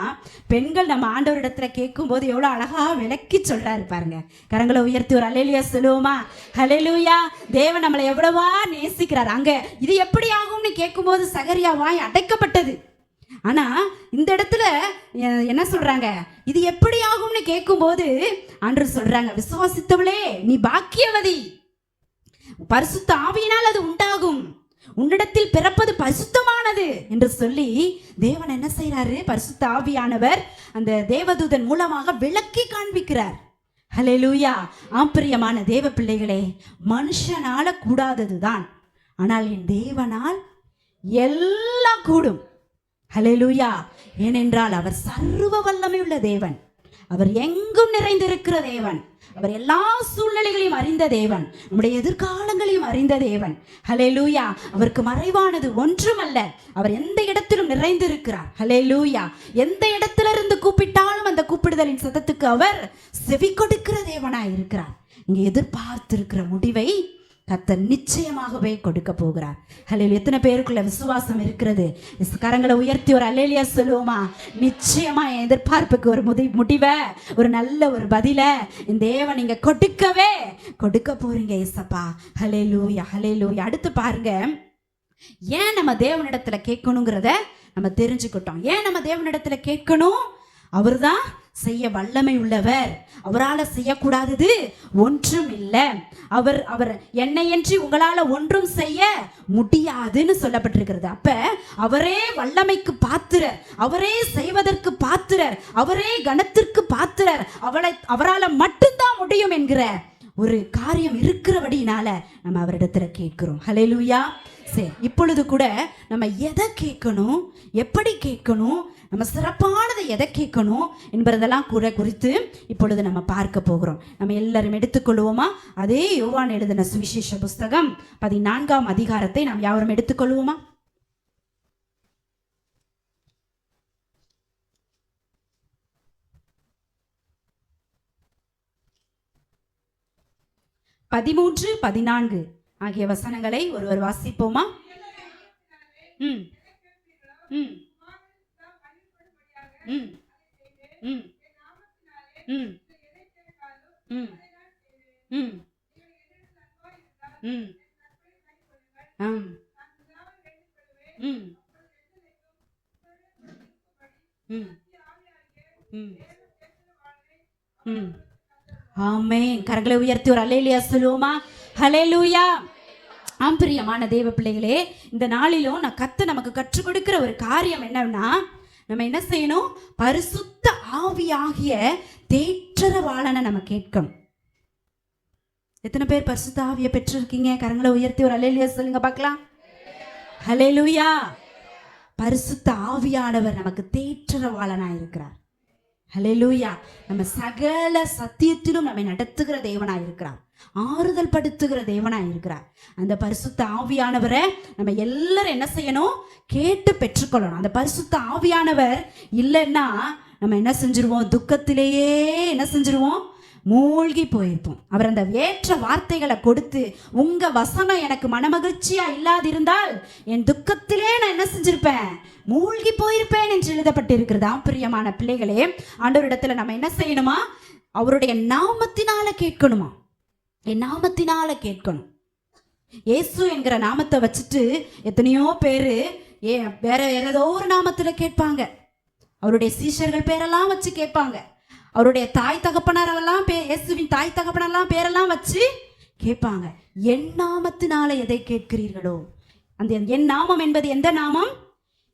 பெண்கள் நம்ம ஆண்டவரிடத்துல கேட்கும்போது எவ்வளவு அழகா விளக்கி சொல்றாரு பாருங்க. கரங்களை உயர்த்தி ஒரு அல்லேலூயா சொல்லுவோமா? ஹல்லேலூயா. தேவன் நம்மளை எவ்வளவா நேசிக்கிறார். அங்க இது எப்படி ஆகும்னு கேட்கும்போது சகரியா வாய் அடைக்கப்பட்டது. ஆனா இந்த இடத்துல என்ன சொல்றாங்க? இது எப்படி ஆகும்னு கேட்கும்போது ஆண்டவர் சொல்றாங்க, விசுவாசித்தவளே நீ பாக்கியவதி, பரிசுத்த ஆவியினால் அது உண்டாகும், உன்னிடத்தில் பிறப்பது பரிசுத்தமானது என்று சொல்லி தேவன் என்ன செய்யறாரு? பரிசுத்த ஆவியானவர் அந்த தேவதூதன் மூலமாக விளக்கி காண்பிக்கிறார். ஹல்லேலூயா. பிரியமான தேவ பிள்ளைகளே, மனுஷனால கூடாததுதான், ஆனால் என் தேவனால் எல்லாம் கூடும். ஹல்லேலூயா. ஏனென்றால் அவர் சர்வ வல்லமை உள்ள தேவன், அவர் எங்கும் நிறைந்திருக்கிற தேவன், அவர் எல்லா சூழ்நிலைகளையும் அறிந்த தேவன், நம்முடைய எதிர்காலங்களையும் அறிந்த தேவன். ஹல்லேலூயா. அவருக்கு மறைவானது ஒன்றுமல்ல. அவர் எந்த இடத்திலும் நிறைந்திருக்கிறார். ஹல்லேலூயா. எந்த இடத்துல இருந்து கூப்பிட்டாலும் அந்த கூப்பிடுதலின் சத்தத்துக்கு அவர் செவி கொடுக்கிற தேவனாய் இருக்கிறார். இங்கே எதிர்பார்த்திருக்கிற முடிவை கர்த்தர் நிச்சயமாகவே கொடுக்க போகிறார். ஹல்லேலூயா. எத்தனை பேருக்குள்ள விசுவாசம் இருக்கிறது? கரங்களை உயர்த்தி ஒரு அல்லேலூயா சொல்லுவோமா? நிச்சயமா என் எதிர்பார்ப்புக்கு ஒரு முடிவை, ஒரு நல்ல ஒரு பதில இந்த தேவன் நீங்க கொடுக்க போறீங்க ஏசப்பா. ஹல்லேலூயா. ஹல்லேலூயா. அடுத்து பாருங்க, ஏன் நம்ம தேவனிடத்துல கேட்கணுங்கிறத நம்ம தெரிஞ்சுக்கிட்டோம். ஏன் நம்ம தேவனிடத்துல கேட்கணும்? அவர்தான் செய்ய வல்லமை உள்ளவர், அவரால் செய்யக்கூடாதது ஒன்றும் இல்லை. அவர் என்னையன்றி உங்களால ஒன்றும் செய்ய முடியாதுன்னு சொல்லப்பட்டிருக்கிறது. அப்ப அவரே வல்லமைக்கு பாத்திரர், அவரே செய்வதற்கு பாத்திரர், அவரே கனத்திற்கு பாத்திரர், அவரால் மட்டும்தான் முடியும் என்கிற ஒரு காரியம் இருக்கிறபடினால நம்ம அவரிடத்துல கேட்கிறோம். ஹல்லேலூயா. சரி, இப்பொழுது கூட நம்ம எதை கேட்கணும், எப்படி கேட்கணும், நம்ம சிறப்பானதை எதை கேட்கணும் என்பதெல்லாம் கூட குறித்து இப்பொழுது நம்ம பார்க்க போகிறோம். நம்ம எல்லாரும் எடுத்துக்கொள்வோமா? அதே யோவான் எழுதின சுவிசேஷ புஸ்தகம் 14ஆம் அதிகாரத்தை நாம் யாவரும் எடுத்துக்கொள்வோமா? பதிமூன்று 14 ஆகிய வசனங்களை ஒருவர் வாசிப்போமா? ம் ம் ம் ம் ம் ம் ம் ம் ம் ம் ம் ம் ஆமென். கரங்களை உயர்த்தி ஒரு அல்லேலூயா சொல்லுவோமா? ஹல்லேலூயா. பிரியமான தேவ பிள்ளைகளே, இந்த நாளிலும் நமக்கு கற்றுக் கொடுக்கிற ஒரு காரியம் என்னன்னா, நம்ம என்ன செய்யணும்? பரிசுத்த ஆவியாகிய தேற்றரவாளனை நம்ம கேட்கணும். எத்தனை பேர் பரிசுத்த ஆவியை பெற்றிருக்கீங்க? கரங்களை உயர்த்தி ஒரு அல்லேலூயா சொல்லுங்க பார்க்கலாம். ஹல்லேலூயா. பரிசுத்த ஆவியானவர் நமக்கு தேற்றரவாளனா இருக்கிறார். ஹல்லேலூயா. நம்ம சகல சத்தியத்திலும் நம்மை நடத்துகிற தேவனாய் இருக்கிறார், ஆறுதல் படுத்துகிற தேவனாய் இருக்கிறார். அந்த பரிசுத்த ஆவியானவரை நம்ம எல்லாரும் என்ன செய்யணும்? கேட்டு பெற்றுக்கொள்ளணும். அந்த பரிசுத்த ஆவியானவர் இல்லைன்னா நம்ம என்ன செஞ்சிருவோம்? துக்கத்திலேயே என்ன செஞ்சிருவோம்? மூழ்கி போயிருப்போம். அவர் அந்த ஏற்ற வார்த்தைகளை கொடுத்து, உங்க வசனம் எனக்கு மனமகிழ்ச்சியா இல்லாதிருந்தால் என் துக்கத்திலே நான் என்ன செஞ்சிருப்பேன்? மூழ்கி போயிருப்பேன் என்று எழுதப்பட்டிருக்கிறதா? பிரியமான பிள்ளைகளே, ஆண்டவரிடத்துல நம்ம என்ன செய்யணுமா? அவருடைய நாமத்தினால கேட்கணுமா? என் நாமத்தினால கேட்கணும். இயேசு என்கிற நாமத்தை வச்சுட்டு எத்தனையோ பேரு வேற ஏதோ ஒரு நாமத்துல கேட்பாங்க. அவருடைய சீஷர்கள் பேரெல்லாம் வச்சு கேட்பாங்க. அவருடைய தாய் தகப்பனாரெல்லாம் இயேசுவின் தாய் தகப்பனெல்லாம் பேரெல்லாம் வச்சு கேட்பாங்க. என் நாமத்தினால எதை கேட்கிறீர்களோ, அந்த என் நாமம் என்பது எந்த நாமம்?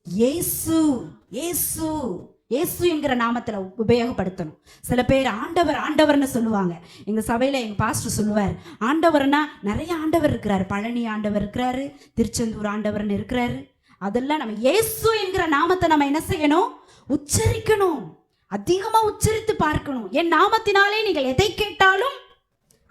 இயேசு. இயேசு இயேசு என்கிற நாமத்துல உபயோகப்படுத்தணும். சில பேர் ஆண்டவர் ஆண்டவர்னு சொல்லுவாங்க. எங்க சபையில எங்க பாஸ்டர் சொல்லுவார், ஆண்டவர்னா நிறைய ஆண்டவர் இருக்கிறாரு. பழனி ஆண்டவர் இருக்கிறாரு, திருச்செந்தூர் ஆண்டவர்னு இருக்கிறாரு. அதெல்லாம் நம்ம இயேசு என்கிற நாமத்தை நம்ம என்ன செய்யணும்? உச்சரிக்கணும். அதிகமா உச்சரித்து பார்க்கணும். என் நாமத்தினாலே நீங்கள் எதை கேட்டாலும்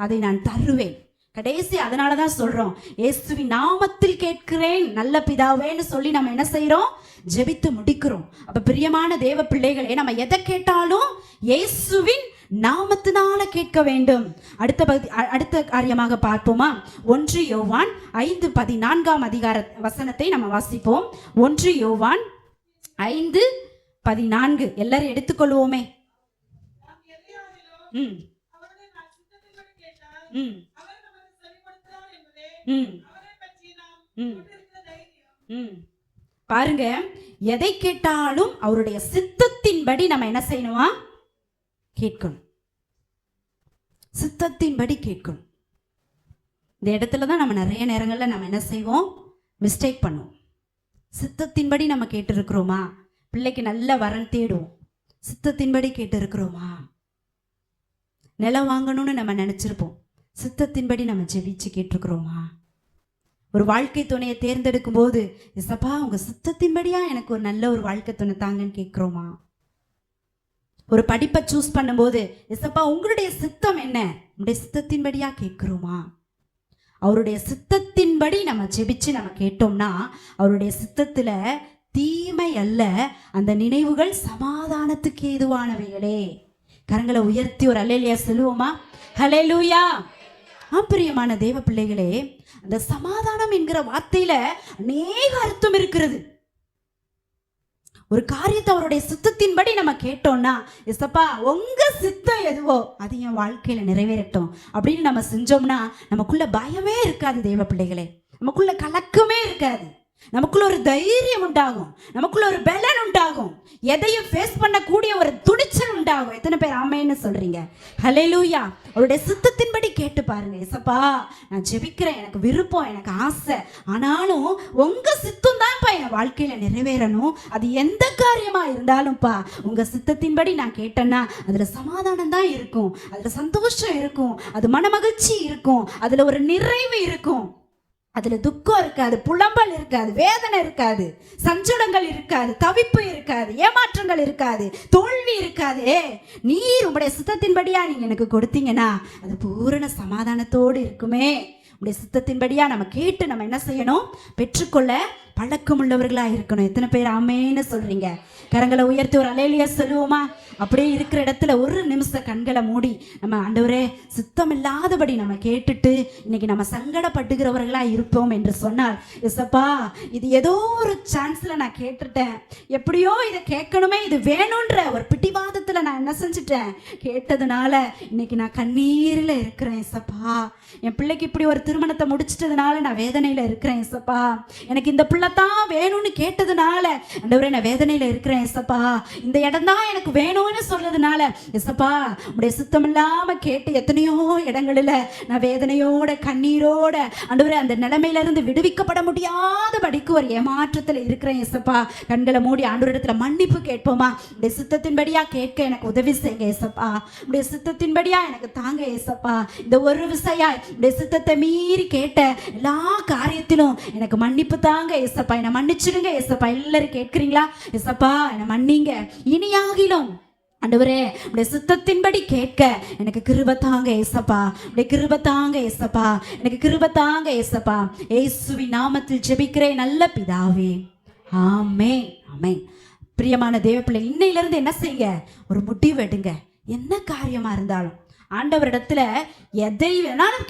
அதை நான் தருவேன். கடைசி அதனாலதான் சொல்றோம், இயேசுவின் நாமத்தில் கேட்கிறேன் நல்ல பிதாவேன்னு சொல்லி நம்ம என்ன செய்யறோம்? ஜெபித்து முடிக்கிறோம். அப்ப பிரியமான தேவ பிள்ளைகளே, நம்ம எதை கேட்டாலும் இயேசுவின் நாமத்தினால கேட்க வேண்டும். அடுத்த காரியமாக பார்ப்போமா? 1 யோவான் 5:14 அதிகார வசனத்தை நம்ம வாசிப்போம். 1 யோவான் 5:14 எல்லாரும் எடுத்துக்கொள்வோமே. ம் ம் பாருங்க, எதை கேட்டாலும் அவருடைய சித்தத்தின்படி நம்ம என்ன செய்யணுமா? கேட்கணும். சித்தத்தின்படி கேட்கணும். இந்த இடத்துலதான் நம்ம நிறைய நேரங்கள்ல நம்ம என்ன செய்வோம்? மிஸ்டேக் பண்ணுவோம். சித்தத்தின்படி நம்ம கேட்டு இருக்கிறோமா? பிள்ளைக்கு நல்ல வரன் தேடுவோம், சித்தத்தின்படி கேட்டு இருக்கிறோமா? நிலம் வாங்கணும்னு நம்ம நினைச்சிருப்போம், சித்தத்தின்படி நம்ம ஜெபிச்சு கேட்டிருக்கிறோமா? ஒரு வாழ்க்கை துணையை தேர்ந்தெடுக்கும் போது, இசப்பா உங்க சித்தத்தின்படியா எனக்கு ஒரு நல்ல ஒரு வாழ்க்கை துணை தாங்கன்னு கேட்கிறோமா? ஒரு படிப்பை சூஸ் பண்ணும்போது, இசப்பா உங்களுடைய சித்தம் என்ன? உங்களுடைய சித்தத்தின்படியா கேட்கிறோமா? அவருடைய சித்தத்தின்படி நம்ம ஜெபிச்சு நம்ம கேட்டோம்னா, அவருடைய சித்தத்துல தீமை அல்ல, அந்த நினைவுகள் சமாதானத்துக்கு ஏதுவானவைகளே. கரங்களை உயர்த்தி ஒரு அல்லேலூயா சொல்லுவோமா? ஹல்லேலூயா. பிரியமான தேவ பிள்ளைகளே, அந்த சமாதானம் என்கிற வார்த்தையில அநேக அர்த்தம் இருக்கிறது. ஒரு காரியத்தை அவருடைய சித்தத்தின்படி நம்ம கேட்டோம்னா, இசப்பா உங்க சித்தம் எதுவோ அது என் வாழ்க்கையில நிறைவேறட்டும் அப்படின்னு நம்ம செஞ்சோம்னா, நமக்குள்ள பயமே இருக்காது தேவ பிள்ளைகளே. நமக்குள்ள கலக்கமே இருக்காது. நமக்குள்ள ஒரு தைரியம் உண்டாகும், நமக்குள்ள ஒரு பலன் உண்டாகும், எதையும் ஃபேஸ் பண்ணக்கூடிய ஒரு துணிச்சல் உண்டாகும். எத்தனை பேர் ஆமென்னு சொல்றீங்க? ஹல்லேலூயா. அவருடைய சித்தத்தின்படி கேட்டு பாருங்க. இசப்பா நான் ஜெபிக்கிறேன், எனக்கு விருப்பம், எனக்கு ஆசை, ஆனாலும் உங்க சித்தம் தான்ப்பா என் வாழ்க்கையில நிறைவேறணும். அது எந்த காரியமா இருந்தாலும்ப்பா உங்க சித்தத்தின்படி நான் கேட்டேன்னா அதுல சமாதானம் தான் இருக்கும், அதுல சந்தோஷம் இருக்கும், அது மனமகிழ்ச்சி இருக்கும், அதுல ஒரு நிறைவு இருக்கும். அதுல துக்கம் இருக்காது, புலம்பல் இருக்காது, வேதனை இருக்காது, சஞ்சலங்கள் இருக்காது, தவிப்பு இருக்காது, ஏமாற்றங்கள் இருக்காது, தோல்வி இருக்காது. நீர் உங்களுடைய சித்தத்தின்படியா நீங்க எனக்கு கொடுத்தீங்கன்னா அது பூரண சமாதானத்தோடு இருக்குமே. உங்களுடைய சித்தத்தின்படியா நம்ம கேட்டு நம்ம என்ன செய்யணும்? பெற்றுக்கொள்ள பழக்கம் உள்ளவர்களா இருக்கணும். எத்தனை பேர் ஆமேன்னு சொல்றீங்க? கரங்களை உயர்த்தி ஒரு அல்லேலூயா சொல்லுவோமா? அப்படியே இருக்கிற இடத்துல ஒரு நிமிஷம் கண்களை மூடி நம்ம ஆண்டவரே சித்தம் இல்லாதபடி நம்ம கேட்டுட்டு இன்னைக்கு நம்ம சங்கடப்பட்டுகிறவர்களா இருப்போம் என்று சொன்னால், இசப்பா இது ஏதோ ஒரு சான்ஸ்ல நான் கேட்டுட்டேன், எப்படியோ இதை கேட்கணுமே, இது வேணும்ன்ற ஒரு பிடிவாதத்துல நான் என்ன செஞ்சுட்டேன்? கேட்டதுனால இன்னைக்கு நான் கண்ணீரில் இருக்கிறேன் இசப்பா. என் பிள்ளைக்கு இப்படி ஒரு திருமணத்தை முடிச்சிட்டதுனால நான் வேதனையில இருக்கிறேன் இசப்பா. எனக்கு இந்த பிள்ளை தான் வேணும்னு கேட்டதுனால, ஆண்டவரே நான் வேதனையில இருக்கிறேன் ஏசப்பா, இந்த இடம் தான் எனக்கு வேணும்னு சொன்னதுனால ஏசப்பா, உடைய சுத்தம் இல்லாம கேட்டு எத்தனையோ இடங்களில் நான் வேதனையோட கண்ணீரோட ஆண்டவரே அந்த நிலைமையில இருந்து விடுவிக்கப்பட முடியாதபடிக்கு ஒரு ஏமாற்றத்தில் இருக்கிறேன் ஏசப்பா. கண்களை மூடி ஆண்டவரிடத்துல மன்னிப்பு கேட்போமா? உடைய சித்தத்தின்படியா கேட்க எனக்கு உதவி செய்யுங்க ஏசப்பா. உடைய சித்தத்தின்படியா எனக்கு தாங்க ஏசப்பா. இந்த ஒரு விஷயம் உடைய சித்தத்தை மீறி கேட்ட எல்லா காரியத்திலும் எனக்கு மன்னிப்பு தாங்க ஏசப்பா. என்னை மன்னிச்சிடுங்க ஏசப்பா. எல்லாரும் கேட்கிறீங்களா? ஏசப்பா என்னை மன்னிங்க. இனியாகிலும் ஆண்டவரே உடைய சித்தத்தின்படி கேட்க எனக்கு கிருபை தாங்க ஏசப்பா. உடைய கிருபை தாங்க ஏசப்பா. எனக்கு கிருபை தாங்க ஏசப்பா. இயேசுவின் நாமத்தில் ஜெபிக்கிறேன் நல்ல பிதாவே, ஆமென் ஆமென். பிரியமான தேவப்பிள்ளை, இன்னையிலிருந்து என்ன செய்யுங்க? ஒரு முடிவு எடுங்க. என்ன காரியமா இருந்தாலும் ஆண்டவரிடத்துல எதை வேணாலும்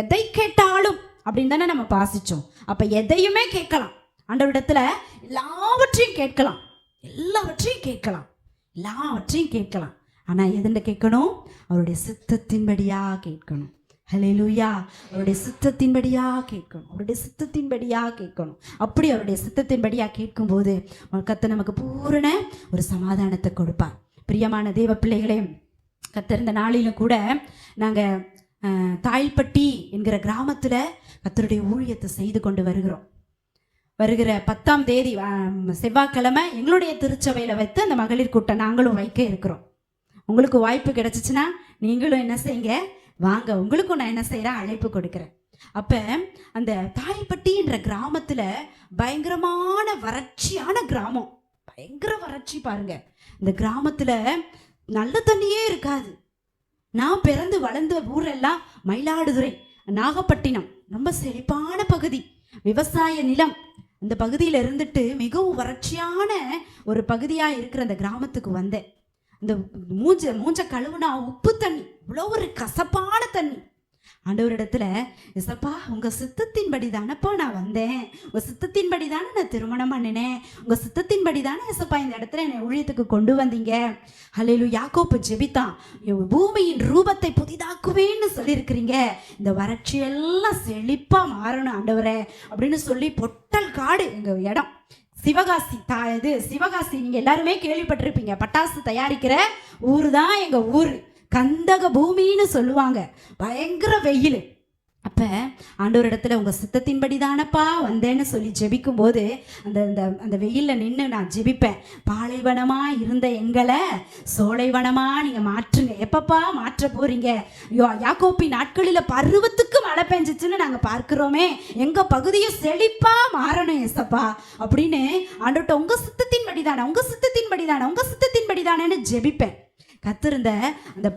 எதை கேட்டாலும் அப்படின்னு தானே நம்ம வாசிச்சோம். அப்ப எதையுமே கேட்கலாம் ஆண்டவரிடத்துல. எல்லாவற்றையும் கேட்கலாம், எல்லாவற்றையும் கேட்கலாம், எல்லாவற்றையும் கேட்கலாம். ஆனா எதுண்ட கேட்கணும்? அவருடைய சித்தத்தின்படியா கேட்கணும். ஹல்லேலூயா. அவருடைய சித்தத்தின்படியா கேட்கணும், அவருடைய சித்தத்தின்படியா கேட்கணும். அப்படி அவருடைய சித்தத்தின்படியா கேட்கும்போது கர்த்தர் நமக்கு பூரண ஒரு சமாதானத்தை கொடுப்பார். பிரியமான தேவ பிள்ளைகளே, கர்த்தர் இந்த நாளிலும் கூட நாங்கள் தாய்ப்பட்டி என்கிற கிராமத்தில் கர்த்தருடைய ஊழியத்தை செய்து கொண்டு வருகிறோம். வருகிற 10ஆம் தேதி செவ்வாய்க்கிழமை எங்களுடைய திருச்சபையில் வைத்து அந்த மகளிர் கூட்டம் நாங்களும் வைக்க இருக்கிறோம். உங்களுக்கு வாய்ப்பு கிடைச்சிச்சுன்னா நீங்களும் என்ன செய்யுங்க, வாங்க. உங்களுக்கும் நான் என்ன செய்கிறேன், அழைப்பு கொடுக்குறேன். அப்போ அந்த தாய்ப்பட்டின்ற கிராமத்தில் பயங்கரமான வறட்சியான கிராமம், பயங்கர வறட்சி பாருங்க. இந்த கிராமத்தில் நல்ல தண்ணியே இருக்காது. நான் பிறந்து வளர்ந்த ஊரெல்லாம் மயிலாடுதுறை, நாகப்பட்டினம், ரொம்ப செழிப்பான பகுதி, விவசாய நிலம். அந்த பகுதியில் இருந்துட்டு மிகவும் வறட்சியான ஒரு பகுதியாக இருக்கிற அந்த கிராமத்துக்கு வந்தேன். இந்த மூஞ்ச கழுவுனா உப்பு தண்ணி, இவ்வளோ ஒரு கசப்பான தண்ணி. ஆண்டவரிடத்துல, ஏசப்பா உங்க சித்தத்தின்படி தானப்பா நான் வந்தேன், உங்க சித்தத்தின்படி தானே நான் திருமணம் பண்ணினேன், உங்க சித்தத்தின்படி தானே ஏசப்பா இந்த இடத்துல என்னை ஊழியத்துக்கு கொண்டு வந்தீங்க. ஹல்லேலூயா. யாக்கோபு ஜெபித்தான், பூமியின் ரூபத்தை புதிதாக்குவேன்னு சொல்லியிருக்கிறீங்க, இந்த வறட்சியெல்லாம் செழிப்பா மாறணும் ஆண்டவரே அப்படின்னு சொல்லி, பொட்டல் காடு எங்க இடம், சிவகாசி. சிவகாசி நீங்க எல்லாருமே கேள்விப்பட்டிருப்பீங்க, பட்டாசு தயாரிக்கிற ஊரு தான் எங்க ஊரு. கந்தக பூமின்னு சொல்லுவாங்க. பயங்கர வெயில். அப்போ ஆண்டவர் இடத்துல உங்கள் சித்தத்தின்படி தானப்பா வந்தேன்னு சொல்லி ஜெபிக்கும் போது அந்த அந்த வெயிலில் நின்று நான் ஜெபிப்பேன். பாலைவனமாக இருந்த எங்களை சோலைவனமாக நீங்கள் மாற்றுங்க. எப்பப்பா மாற்ற போகிறீங்க? யாக்கோப்பி நாட்களில் பருவத்துக்கு மழை பெஞ்சிச்சுன்னு நாங்கள் பார்க்குறோமே, எங்கள் பகுதியை செழிப்பாக மாறணும் ஏசப்பா அப்படின்னு ஆண்டவர்கிட்ட உங்கள் சித்தத்தின்படி தானே, உங்கள் சித்தத்தின்படி தானே, உங்கள் சித்தத்தின்படி தானேன்னு ஜெபிப்பேன். கத்திருந்த அந்த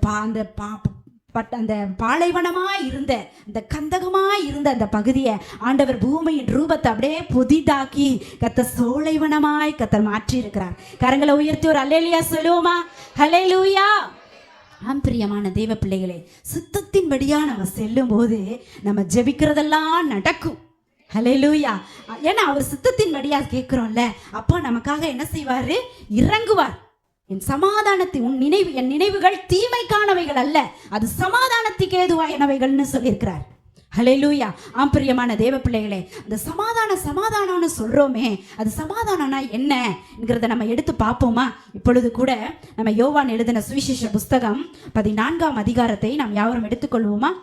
பாலைவனமா இருந்த, அந்த கந்தகமா இருந்த அந்த பகுதியை ஆண்டவர் பூமியின் ரூபத்தை அப்படியே புதிதாக்கி கர்த்தர் சோலைவனமாய் கர்த்தர் மாற்றி இருக்கிறார். கரங்களை உயர்த்தி ஒரு அல்லேலூயா சொல்லுவோமா? ஹல்லேலூயா. பிரியமான தேவ பிள்ளைகளே, சித்தத்தின்படியா நம்ம செல்லும் போது நம்ம ஜெபிக்கிறதெல்லாம் நடக்கும். ஹல்லேலூயா. ஏன்னா அவர் சித்தத்தின்படியா கேட்கிறோம்ல, அப்போ நமக்காக என்ன செய்வாரு? இறங்குவார். என் சமாதானத்தை என் நினைவுகள் தீமைக்கானவைகள் அல்ல, அது சமாதானத்துக்கு ஏதுவானவைகள்னு சொல்லியிருக்கிறார். ஹல்லேலூயா. பிரியமான தேவ பிள்ளைகளே, அந்த சமாதானம்னு சொல்றோமே, அது சமாதானம்னா என்னங்கிறத நம்ம எடுத்து பார்ப்போமா? இப்பொழுது கூட நம்ம யோவான் எழுதின சுவிசேஷ புஸ்தகம் 14ஆம் அதிகாரத்தை நாம் யாவரும் எடுத்துக்கொள்வோமா?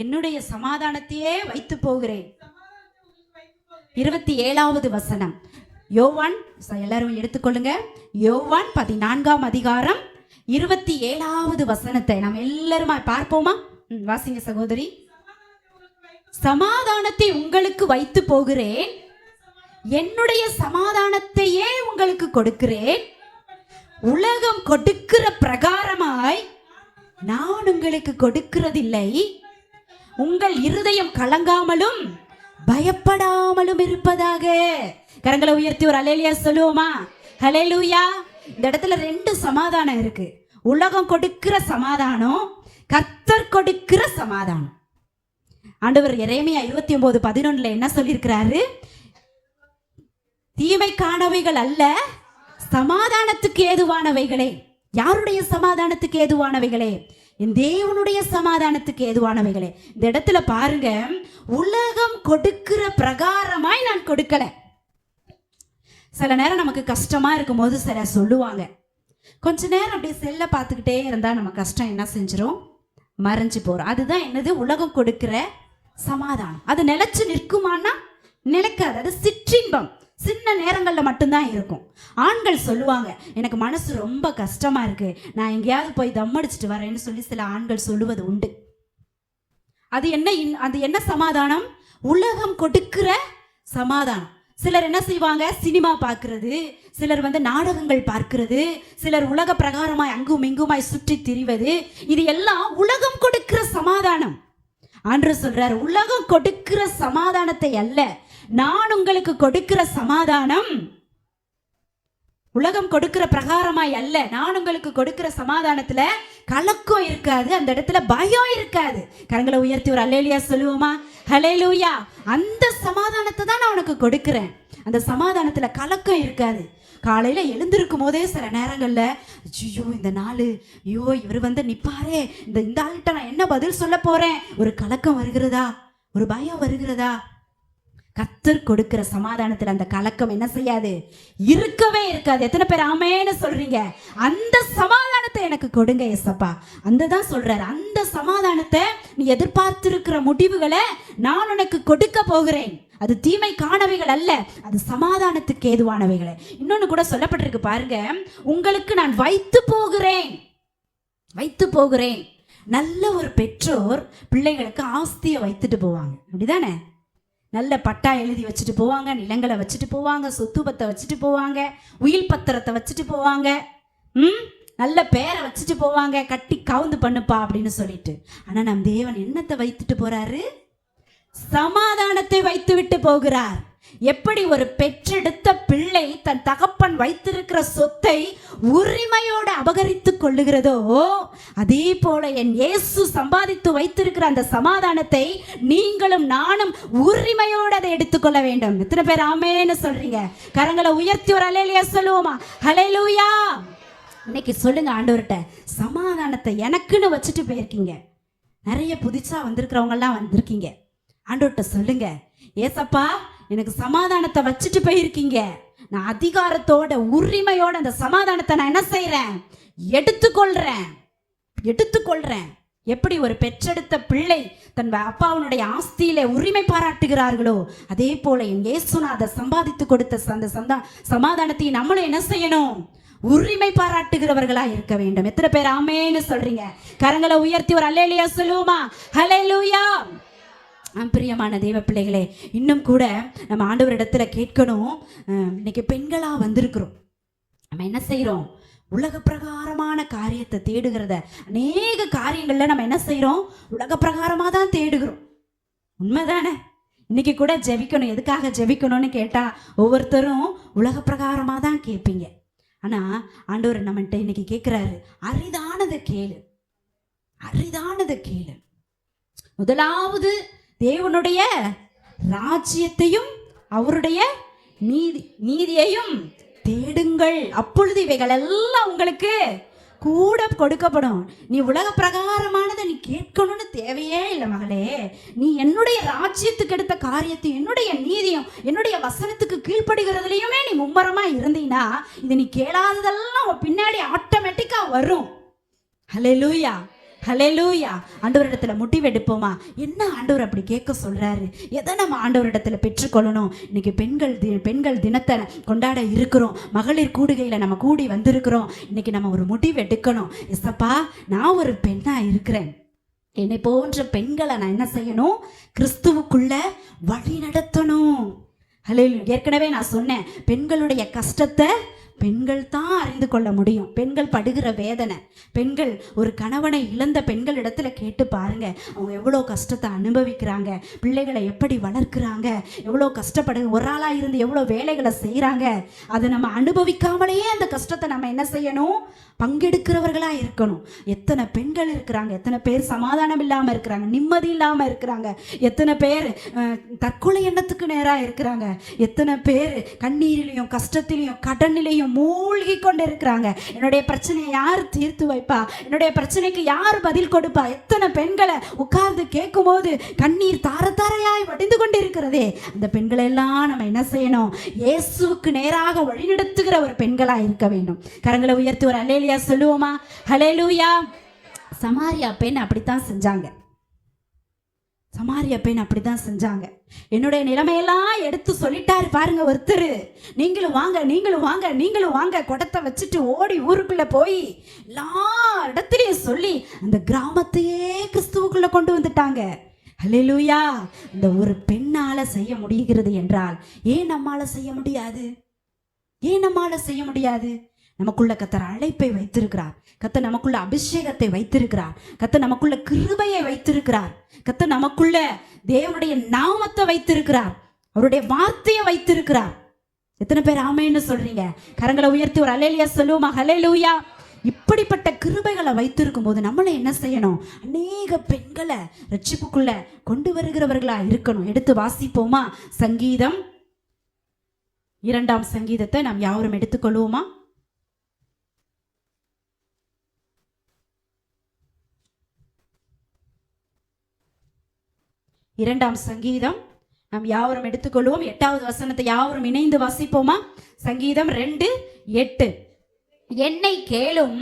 என்னுடைய சமாதானத்தையே வைத்து போகிறேன். 27வது வசனம். யோவான், எல்லாரும் எடுத்துக்கொள்ளுங்க. யோவான் 14ஆம் அதிகாரம் 27வது வசனத்தை நாம் எல்லாருமா பார்ப்போமா? வாசிங்க சகோதரி. சமாதானத்தை உங்களுக்கு வைத்து போகிறேன், என்னுடைய சமாதானத்தையே உங்களுக்கு கொடுக்கிறேன், உலகம் கொடுக்கிற பிரகாரமாய் நான் உங்களுக்கு கொடுக்கிறதில்லை, உங்கள் இருதயம் கலங்காமலும் பயப்படாமலும் இருப்பதாக. கரங்களை உயர்த்தி ஒரு அல்லேலூயா சொல்லுவோமா? ஹல்லேலூயா. இந்த இடத்துல 2 சமாதானம் இருக்கு. உலகம் கொடுக்கிற சமாதானம், கர்த்தர் கொடுக்கிற சமாதானம். ஆண்டவர் எரேமியா 29:11 என்ன சொல்லியிருக்கிறாரு? தீமைக்கானவைகள் அல்ல, சமாதானத்துக்கு ஏதுவானவைகளே. யாருடைய சமாதானத்துக்கு ஏதுவானவைகளே? என் தேவனுடைய சமாதானத்துக்கு ஏதுவானவைகளே. இந்த இடத்துல பாருங்க, உலகம் கொடுக்கிற பிரகாரமாய் நான் கொடுக்கல. சில நேரம் நமக்கு கஷ்டமா இருக்கும் போது சிலர் சொல்லுவாங்க, கொஞ்ச நேரம் அப்படியே செல்ல பார்த்துக்கிட்டே இருந்தா நம்ம கஷ்டம் என்ன செஞ்சிரும், மறைஞ்சு போறோம். அதுதான் என்னது, உலகம் கொடுக்கிற சமாதானம். அது நிலைச்சு நிற்குமானா நிலைக்காது. அது சிற்றின்பம், சின்ன நேரங்கள்ல மட்டும்தான் இருக்கும். ஆண்கள் சொல்லுவாங்க, எனக்கு மனசு ரொம்ப கஷ்டமா இருக்கு, நான் எங்கேயாவது போய் தம் அடிச்சுட்டு வரேன்னு சொல்லி சில ஆண்கள் சொல்லுவது உண்டு. அது என்ன சமாதானம்? உலகம் கொடுக்கிற சமாதானம். சிலர் என்ன செய்வாங்க, சினிமா பார்க்கிறது, சிலர் நாடகங்கள் பார்க்கிறது, சிலர் உலக பிரகாரமாய் அங்கும் இங்குமாய் சுற்றி திரிவது, இது எல்லாம் உலகம் கொடுக்கிற சமாதானம். ஆண்டவர் சொல்றார், உலகம் கொடுக்கிற சமாதானத்தை அல்ல, நான் உங்களுக்கு கொடுக்கிற சமாதானம் உலகம் கொடுக்கிற பிரகாரமாய் அல்ல. நான் உங்களுக்கு கொடுக்கிற சமாதானத்துல கலக்கம் இருக்காது, அந்த இடத்துல பயம் இருக்காது. கரங்களை உயர்த்தி ஒரு அல்லேலூயா சொல்லுவோமா? ஹல்லேலூயா. அந்த சமாதானத்தை தான் நான் உனக்கு கொடுக்கிறேன். அந்த சமாதானத்துல கலக்கம் இருக்காது. காலையில எழுந்திருக்கும் போதே சில நேரங்கள்ல, ஐயோ இந்த நாள், ஐயோ இவர் நிப்பாரே, இந்த ஆள்கிட்ட நான் என்ன பதில் சொல்ல போறேன், ஒரு கலக்கம் வருகிறதா, ஒரு பயம் வருகிறதா? கர்த்தர் கொடுக்கிற சமாதானத்துல அந்த கலக்கம் என்ன செய்யாது, இருக்கவே இருக்காது. எத்தனை பேர் ஆமேன்னு சொல்றீங்க? அந்த சமாதானத்தை எனக்கு கொடுங்க ஏசப்பா. அந்த தான் சொல்றாரு, அந்த சமாதானத்தை நீ எதிர்பார்த்திருக்கிற முடிவுகளை நான் உனக்கு கொடுக்க போகிறேன். அது தீமை காணவைகள் அல்ல, அது சமாதானத்துக்கு ஏதுவானவைகளை. இன்னொன்னு கூட சொல்லப்பட்டிருக்கு பாருங்க, உங்களுக்கு நான் வைத்து போகிறேன். நல்ல ஒரு பெற்றோர் பிள்ளைகளுக்கு ஆஸ்தியை வைத்துட்டு போவாங்க, அப்படிதானே? நல்ல பட்டா எழுதி வச்சுட்டு போவாங்க, நிலங்களை வச்சுட்டு போவாங்க, சொத்து பத்தை வச்சுட்டு போவாங்க, உயில் பத்திரத்தை வச்சுட்டு போவாங்க, நல்ல பேரை வச்சுட்டு போவாங்க, கட்டி கவுந்து பண்ணுப்பா அப்படின்னு சொல்லிட்டு. ஆனா நம் தேவன் என்னத்தை வைத்துட்டு போறாரு? சமாதானத்தை வைத்து விட்டு போகிறார். எப்படி ஒரு பெற்றெடுத்த பிள்ளை தன் தகப்பன் வைத்திருக்கிற சொத்தை உரிமையோடு அபகரித்துக் கொள்ளுகிறதோ, அதே போல என் இயேசு சம்பாதித்து வைத்திருக்கிற அந்த சமாதானத்தை நீங்களும் நானும் உரிமையோடு அதை எடுத்துக்கொள்ள வேண்டும். எத்தனை பேர் ஆமேன்னு சொல்றீங்க? கரங்களை உயர்த்தி ஒரு அல்லேலூயா சொல்லுவோமா? ஹல்லேலூயா. இன்னைக்கு சொல்லுங்க ஆண்டவர்கிட்ட, சமாதானத்தை எனக்குன்னு வச்சுட்டு போயிருக்கீங்க. நிறைய புதுசா வந்திருக்கிறவங்க எல்லாம் வந்திருக்கீங்க. ஆண்டவர்கிட்ட சொல்லுங்க, ஏசப்பா எனக்கு சமாதானத்தை வச்சுட்டு போயிருக்கீங்க, நான் அதிகாரத்தோட உரிமையோட அந்த சமாதானத்தை நான் என்ன செய்யறேன், எடுத்துக்கொள்றேன். எப்படி ஒரு பெற்றெடுத்த பிள்ளை தன் அப்பாவுடைய ஆஸ்தியில உரிமை பாராட்டுகிறார்களோ, அதே போல என் இயேசுநாத சம்பாதித்து கொடுத்த அந்த சமாதானத்தை நம்மளும் என்ன செய்யணும், உரிமை பாராட்டுகிறவர்களா இருக்க வேண்டும். எத்தனை பேர் ஆமேன்னு சொல்றீங்க? கரங்களை உயர்த்தி ஒரு அல்லேலூயா சொல்லுவோமா? ஹல்லேலூயா. பிரியமான தேவ பிள்ளைகளே, இன்னும் கூட நம்ம ஆண்டவரிடத்துல கேட்கணும். இன்னைக்கு பெண்களா வந்திருக்கிறோம், நம்ம என்ன செய்யறோம், உலக பிரகாரமான காரியத்தை தேடுகிறத, அநேக காரியங்கள்ல நம்ம என்ன செய்யறோம், உலக பிரகாரமா தான் தேடுகிறோம். உண்மைதானே? இன்னைக்கு கூட ஜெபிக்கணும், எதுக்காக ஜெபிக்கணும்னு கேட்டா ஒவ்வொருத்தரும் உலக பிரகாரமா தான் கேட்பீங்க. ஆனா ஆண்டவர் நம்மகிட்ட இன்னைக்கு கேட்கிறாரு, அரிதானதை கேளு. முதலாவது தேவனுடைய ராஜ்யத்தையும் அவருடைய நீதியையும் தேடுங்கள், அப்பொழுது இவைகள் எல்லாம் உங்களுக்கு கூட கொடுக்கப்படும். நீ உலக பிரகாரமானதை நீ கேட்கணும்னு தேவையே இல்லை மகளே. நீ என்னுடைய ராஜ்யத்துக்கு எடுத்த காரியத்தையும் என்னுடைய நீதியும் என்னுடைய வசனத்துக்கு கீழ்ப்படுகிறதுலையுமே நீ மும்மரமா இருந்தீன்னா, இது நீ கேளாததெல்லாம் பின்னாடி ஆட்டோமேட்டிக்கா வரும். ஹல்லேலூயா. ஹல்லேலூயா. ஆண்டவரிடத்துல முடிவெடுப்போமா? என்ன ஆண்டவர் அப்படி கேட்க சொல்றாரு? எதை நம்ம ஆண்டவரிடத்துல பெற்றுக்கொள்ளணும்? இன்னைக்கு பெண்கள் தினத்தை கொண்டாட இருக்கிறோம். மகளிர் கூடுகையில நம்ம கூடி வந்திருக்கிறோம். இன்னைக்கு நம்ம ஒரு முடிவு எடுக்கணும். எஸ்ஸப்பா, நான் ஒரு பெண்ணா இருக்கிறேன், என்னை போன்ற பெண்களை நான் என்ன செய்யணும், கிறிஸ்துவுக்குள்ள வழி நடத்தணும். ஹல்லேலூயா. ஏற்கனவே நான் சொன்னேன், பெண்களுடைய கஷ்டத்தை பெண்கள் தான் அறிந்து கொள்ள முடியும். பெண்கள் படுகிற வேதனை, பெண்கள் ஒரு கணவனை இழந்த பெண்கள் இடத்துல கேட்டு பாருங்க, அவங்க எவ்வளோ கஷ்டத்தை அனுபவிக்கிறாங்க, பிள்ளைகளை எப்படி வளர்க்குறாங்க, எவ்வளோ ஒரு ஆளாக இருந்து எவ்வளோ வேலைகளை செய்கிறாங்க. அதை நம்ம அனுபவிக்காமலேயே அந்த கஷ்டத்தை நம்ம என்ன செய்யணும், பங்கெடுக்கிறவர்களாக இருக்கணும். எத்தனை பெண்கள் இருக்கிறாங்க, எத்தனை பேர் சமாதானம் இல்லாமல் இருக்கிறாங்க, நிம்மதி இல்லாமல் இருக்கிறாங்க, எத்தனை பேர் தற்கொலை எண்ணத்துக்கு நேராக இருக்கிறாங்க, எத்தனை பேர் கண்ணீரிலையும் கஷ்டத்திலையும் கடனிலையும் பிரச்சனையிலையும் மூழ்கி கொண்டு இருக்கிறாங்க. என்னுடைய பிரச்சனையை யார் தீர்த்து வைப்பா, என்னுடைய பிரச்சனைக்கு யார் பதில் கொடுப்பா? எத்தனை பெண்களை உட்கார்ந்து கேட்கும் போது கண்ணீர் தார தாரையாய் வடிந்து கொண்டு இருக்கிறதே. அந்த பெண்களை எல்லாம் நம்ம என்ன செய்யணும்? இயேசுவுக்கு நேராக வழிநடத்துகிற ஒரு பெண்களா இருக்க வேண்டும். கரங்களை உயர்த்தி ஒரு அல்லேலூயா சொல்லுவோமா? ஹல்லேலூயா. சமாரியா பெண் அப்படித்தான் செஞ்சாங்க. சமாரியா பெண் அப்படித்தான் செஞ்சாங்க. என்னுடைய நிலைமையெல்லாம் எடுத்து சொல்லிட்டாரு பாருங்க ஒருத்தர். நீங்களும் வாங்க, நீங்களும் வாங்க, நீங்களும் வாங்க. குடத்தை வச்சுட்டு ஓடி ஊருக்குள்ள போய் எல்லா இடத்துலையும் சொல்லி அந்த கிராமத்தையே கிறிஸ்துவுக்குள்ள கொண்டு வந்துட்டாங்க. ஹல்லேலூயா. இந்த ஒரு பெண்ணால செய்ய முடிகிறது என்றால் ஏன் நம்மால செய்ய முடியாது? ஏன் நம்மால செய்ய முடியாது? நமக்குள்ள கர்த்தர் அழைப்பை வைத்திருக்கிறார். கர்த்தர் நமக்குள்ள அபிஷேகத்தை வைத்திருக்கிறார். கர்த்தர் நமக்குள்ள கிருபையை வைத்திருக்கிறார். கர்த்தர் நமக்குள்ள தேவனுடைய நாமத்தை வைத்திருக்கிறார். அவருடைய வார்த்தையை வைத்திருக்கிறார். எத்தனை பேர் ஆமென்னு சொல்றீங்க? கரங்களை உயர்த்தி ஒரு அல்லேலூயா சொல்லுவோமா? ஹல்லேலூயா. இப்படிப்பட்ட கிருபைகளை வைத்திருக்கும் போது நம்மளை என்ன செய்யணும்? அநேக பெண்களை ரட்சிப்புக்குள்ள கொண்டு வருகிறவர்களா இருக்கணும். எடுத்து வாசிப்போமா? சங்கீதம் 2ஆம் சங்கீதத்தை நாம் யாவரும் எடுத்துக்கொள்வோமா? 2ஆம் சங்கீதம் நாம் யாவரும் எடுத்துக்கொள்வோம். 8வது வசனத்தை யாவரும் இணைந்து வாசிப்போமா? சங்கீதம் 2:8. என்னை கேளும்,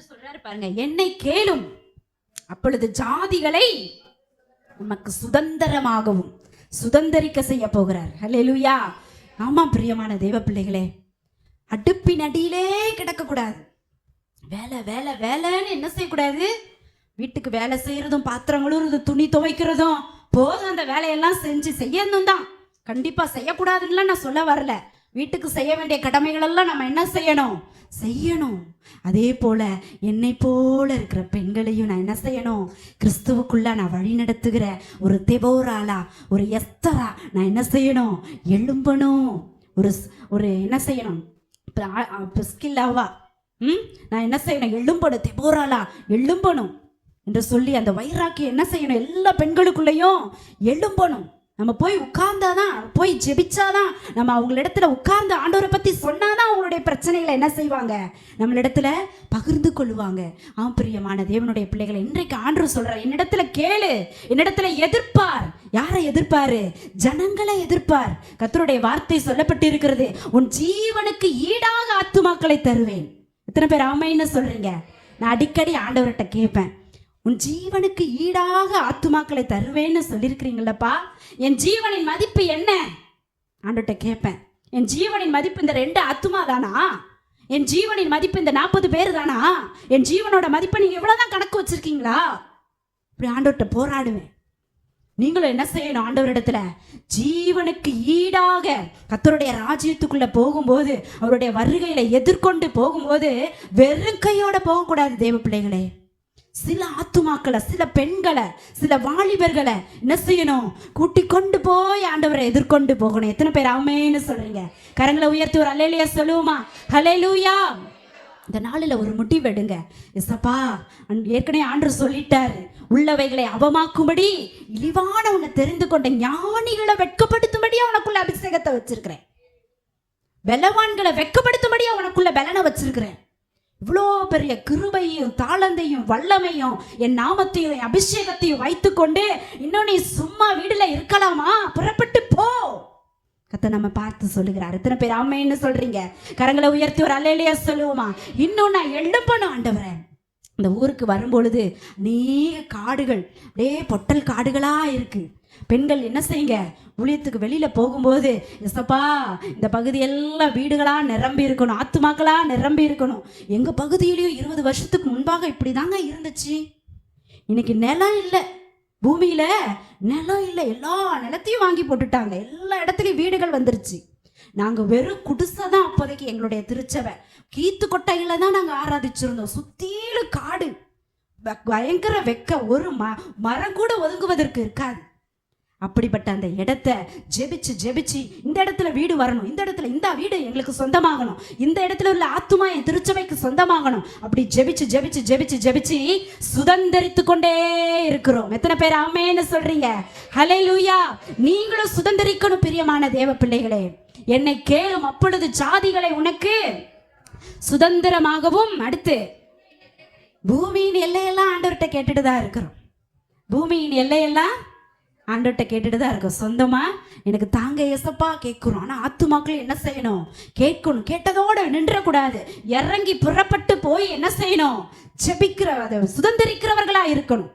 சொல்றாரு பாருங்க, என்னை கேளும், அப்பொழுது ஜாதிகளை உமக்கு சுதந்திரமாகவும் சுதந்திரிக்க செய்ய போகிறார். ஹல்லேலூயா. ஆமா பிரியமான தேவ பிள்ளைகளே, அடுப்பின் அடியிலே கிடக்கக்கூடாது. வேலை வேலை வேலைன்னு என்ன செய்யக்கூடாது? வீட்டுக்கு வேலை செய்யறதும், பாத்திரம் கழுவுறதும், துணி துவைக்கிறதும் போதும். அந்த வேலையெல்லாம் செஞ்சு செய்யணும் தான். கண்டிப்பா செய்யக்கூடாதுன்னு நான் சொல்ல வரல. வீட்டுக்கு செய்ய வேண்டிய கடமைகள் எல்லாம் நம்ம என்ன செய்யணும்? செய்யணும். அதே போல என்னை போல இருக்கிற பெண்களையும் நான் என்ன செய்யணும்? கிறிஸ்துவுக்குள்ள நான் வழி நடத்துகிற ஒரு தெபோராலா, ஒரு எஸ்தரா நான் என்ன செய்யணும்? எழும்பணும். ஒரு என்ன செய்யணும்? ஸ்கில்லாவா நான் என்ன செய்யணும்? எழும்பணும். தெபோராலா எழும்பணும் என்று சொல்லி அந்த வைராக்கியம் என்ன செய்யணும்? எல்லா பெண்களுக்குள்ளேயும் எழும்பணும். நம்ம போய் உட்கார்ந்தாதான், போய் ஜெபிச்சாதான், நம்ம அவங்களிடத்துல உட்கார்ந்து ஆண்டவரை பத்தி சொன்னாதான் அவங்களுடைய பிரச்சனைகளை என்ன செய்வாங்க? நம்மளிடத்துல பகிர்ந்து கொள்ளுவாங்க. பிரியமான தேவனுடைய பிள்ளைகளை, இன்றைக்கு ஆண்டவர் சொல்ற, என்னிடத்துல கேளு, என்னிடத்துல எதிர்ப்பார். யாரை எதிர்ப்பாரு? ஜனங்களை எதிர்ப்பார். கர்த்தருடைய வார்த்தை சொல்லப்பட்டு இருக்கிறது, உன் ஜீவனுக்கு ஈடாக ஆத்துமாக்களை தருவேன். எத்தனை பேர் ஆமைன்னு சொல்றீங்க? நான் அடிக்கடி ஆண்டவர்கிட்ட கேட்பேன், உன் ஜீவனுக்கு ஈடாக ஆத்துமாக்களை தருவேன்னு சொல்லியிருக்கிறீங்களப்பா, என் ஜீவனின் மதிப்பு என்ன? ஆண்டவர்கிட்ட கேட்பேன். என் ஜீவனின் மதிப்பு இந்த 2 ஆத்துமா தானா? என் ஜீவனின் மதிப்பு இந்த 40 பேர் தானா? என் ஜீவனோட மதிப்பை நீங்க எவ்வளவுதான் கணக்கு வச்சிருக்கீங்களா? இப்படி ஆண்டவர்கிட்ட போராடுவேன். நீங்களும் என்ன செய்யணும்? ஆண்டவரிடத்துல ஜீவனுக்கு ஈடாக கர்த்தருடைய ராஜ்யத்துக்குள்ள போகும்போது, அவருடைய வருகையில எதிர்கொண்டு போகும்போது வெறும் கையோட போகக்கூடாது. தேவ பிள்ளைகளே, சில ஆத்துமாக்களை, சில பெண்களை, சில வாலிபர்களை என்ன செய்யணும்? கூட்டிக் கொண்டு போய் ஆண்டவரை எதிர்கொண்டு போகணும். எத்தனை பேர் ஆமென்னு சொல்றீங்க? கரங்களை உயர்த்தி ஒரு அல்லேலூயா சொல்லுவோமா? ஹல்லேலூயா. இந்த நாளில் ஒரு முடிவெடுங்க. எசப்பா, ஏற்கனவே ஆண்டவர் சொல்லிட்டாரு, உள்ளவைகளை அவமாக்கும்படி இழிவானவனை தெரிந்து கொண்ட ஞானிகளை வெட்கப்படுத்தும்படி அவனுக்குள்ள அபிஷேகத்தை வச்சிருக்கிறேன். பலவான்களை வெட்கப்படுத்தும்படி அவனுக்குள்ள பலனை வச்சிருக்கிறேன். இவ்வளோ பெரிய கிருபையும் தாளந்தையும் வல்லமையும் என் நாமத்தையும் அபிஷேகத்தையும் வைத்துக்கொண்டு இன்னும் நீ சும்மா வீடுல இருக்கலாமா? புறப்பட்டு போ. கர்த்தர் நம்ம பார்த்து சொல்லுகிறார். எத்தனை பேர் ஆமென்னு சொல்றீங்க? கரங்களை உயர்த்தி ஒரு அல்லேலூயா சொல்லுவோமா? இன்னும் நான் எழும்பணும் ஆண்டவரே. இந்த ஊருக்கு வரும்பொழுது அநேக காடுகள், அப்படியே பொட்டல் காடுகளா இருக்கு. பெண்கள் என்ன செய்யுங்க? ஊழியத்துக்கு வெளியில போகும்போது, எசப்பா, இந்த பகுதியெல்லாம் வீடுகளா நிரம்பி இருக்கணும், ஆத்துமாக்களா நிரம்பி இருக்கணும். எங்க பகுதியிலையும் 20 வருஷத்துக்கு முன்பாக இப்படிதாங்க இருந்துச்சு. இன்னைக்கு நிலம் இல்லை, பூமியில நிலம் இல்லை, எல்லா நிலத்தையும் வாங்கி போட்டுட்டாங்க. எல்லா இடத்துலயும் வீடுகள் வந்துருச்சு. நாங்க வெறும் குடிசை தான் அப்போதைக்கு எங்களுடைய திருச்சபை. கீத்து கொட்டையில தான் நாங்க ஆராதிச்சிருந்தோம். சுத்திலும் காடு, பயங்கர வெக்க, ஒரு மரம் கூட ஒதுங்குவதற்கு இருக்காது. அப்படிப்பட்ட அந்த இடத்த ஜெபிச்சு ஜெபிச்சு இந்த இடத்துல வீடு வரணும், இந்த இடத்துல இந்த வீடு எங்களுக்கு சொந்தமாகணும், இந்த இடத்துல உள்ள ஆத்துமா என் திருச்சபைக்கு சொந்தமாகணும், அப்படி ஜெபிச்சு ஜெபிச்சு ஜெபிச்சு ஜெபிச்சு சுதந்தரித்து கொண்டே இருக்கிறோம். எத்தனை பேர் ஆமென்னு சொல்றீங்க? ஹல்லேலூயா. நீங்களும் சுதந்தரிக்கணும் பிரியமான தேவ பிள்ளைகளே. என்னை கேளும், அப்பொழுது ஜாதிகளை உனக்கு சுதந்திரமாகவும், அடுத்து பூமியின் எல்லையெல்லாம் ஆண்டவர்கிட்ட கேட்டுட்டு தான் இருக்கிறோம். பூமியின் எல்லையெல்லாம் ஆண்டவர்கிட்ட கேட்டுட்டு தான் இருக்கும். சொந்தமா எனக்கு தாங்க ஏசப்பா கேட்குறோம். ஆனால் ஆத்துமாக்கள் என்ன செய்யணும்? கேட்கணும். கேட்டதோடு நின்றக்கூடாது. இறங்கி புறப்பட்டு போய் என்ன செய்யணும்? ஜெபிக்கிற, அதை சுதந்திரிக்கிறவர்களா இருக்கணும்.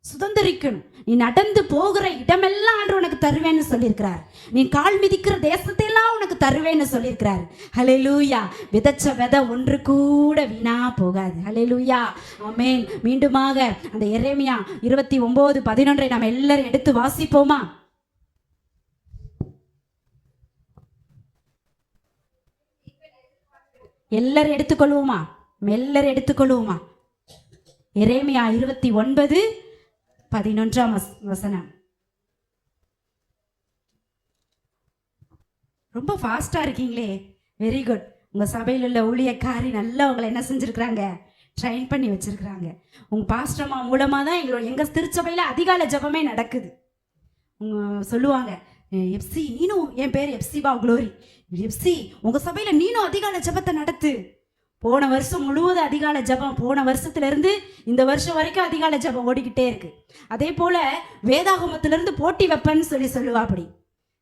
சுதந்திரிக்கணும். நீ நடந்து போகிற இடமெல்லாம் ஆண்டு உனக்கு தருவேன்னு சொல்லியிருக்கிறார். நீ கால் மிதிக்கிற தேசத்தை எல்லாம் உனக்கு தருவேன்னு சொல்லியிருக்கிறார். ஹல்லேலூயா. விதைச்ச விதை ஒன்று கூட வீணா போகாது. ஹல்லேலூயா. ஆமென். மீண்டுமாக அந்த எரேமியா 29:11 நாம் எல்லாரும் எடுத்து வாசிப்போமா? எல்லாரும் எடுத்துக்கொள்வோமா? எல்லாரும் எடுத்துக்கொள்வோமா? எரேமியா 29:11. ரொம்ப ஃபாஸ்டா இருக்கீங்களே, வெரி குட். உங்க சபையில் உள்ள ஊழியக்காரி நல்லா உங்களை என்ன செஞ்சிருக்கிறாங்க? ட்ரைன் பண்ணி வச்சிருக்கிறாங்க. உங்க பாஸ்டர்மா மூலமா தான் எங்க திருச்சபையில அதிகாலை ஜபமே நடக்குது. சொல்லுவாங்க, எப்சி நீனும், என் பேர் எப்சிபா குளோரி, எப்சி உங்க சபையில நீனும் அதிகாலை ஜபத்தை நடத்து. போன வருஷம் முழுவதும் அதிகாலை ஜபம், போன வருஷத்துல இருந்து இந்த வருஷம் வரைக்கும் அதிகாலை ஜபம் ஓடிக்கிட்டே இருக்கு. அதே போல வேதாகமத்திலிருந்து போட்டி வைப்பேன்னு சொல்லுவா அப்படி.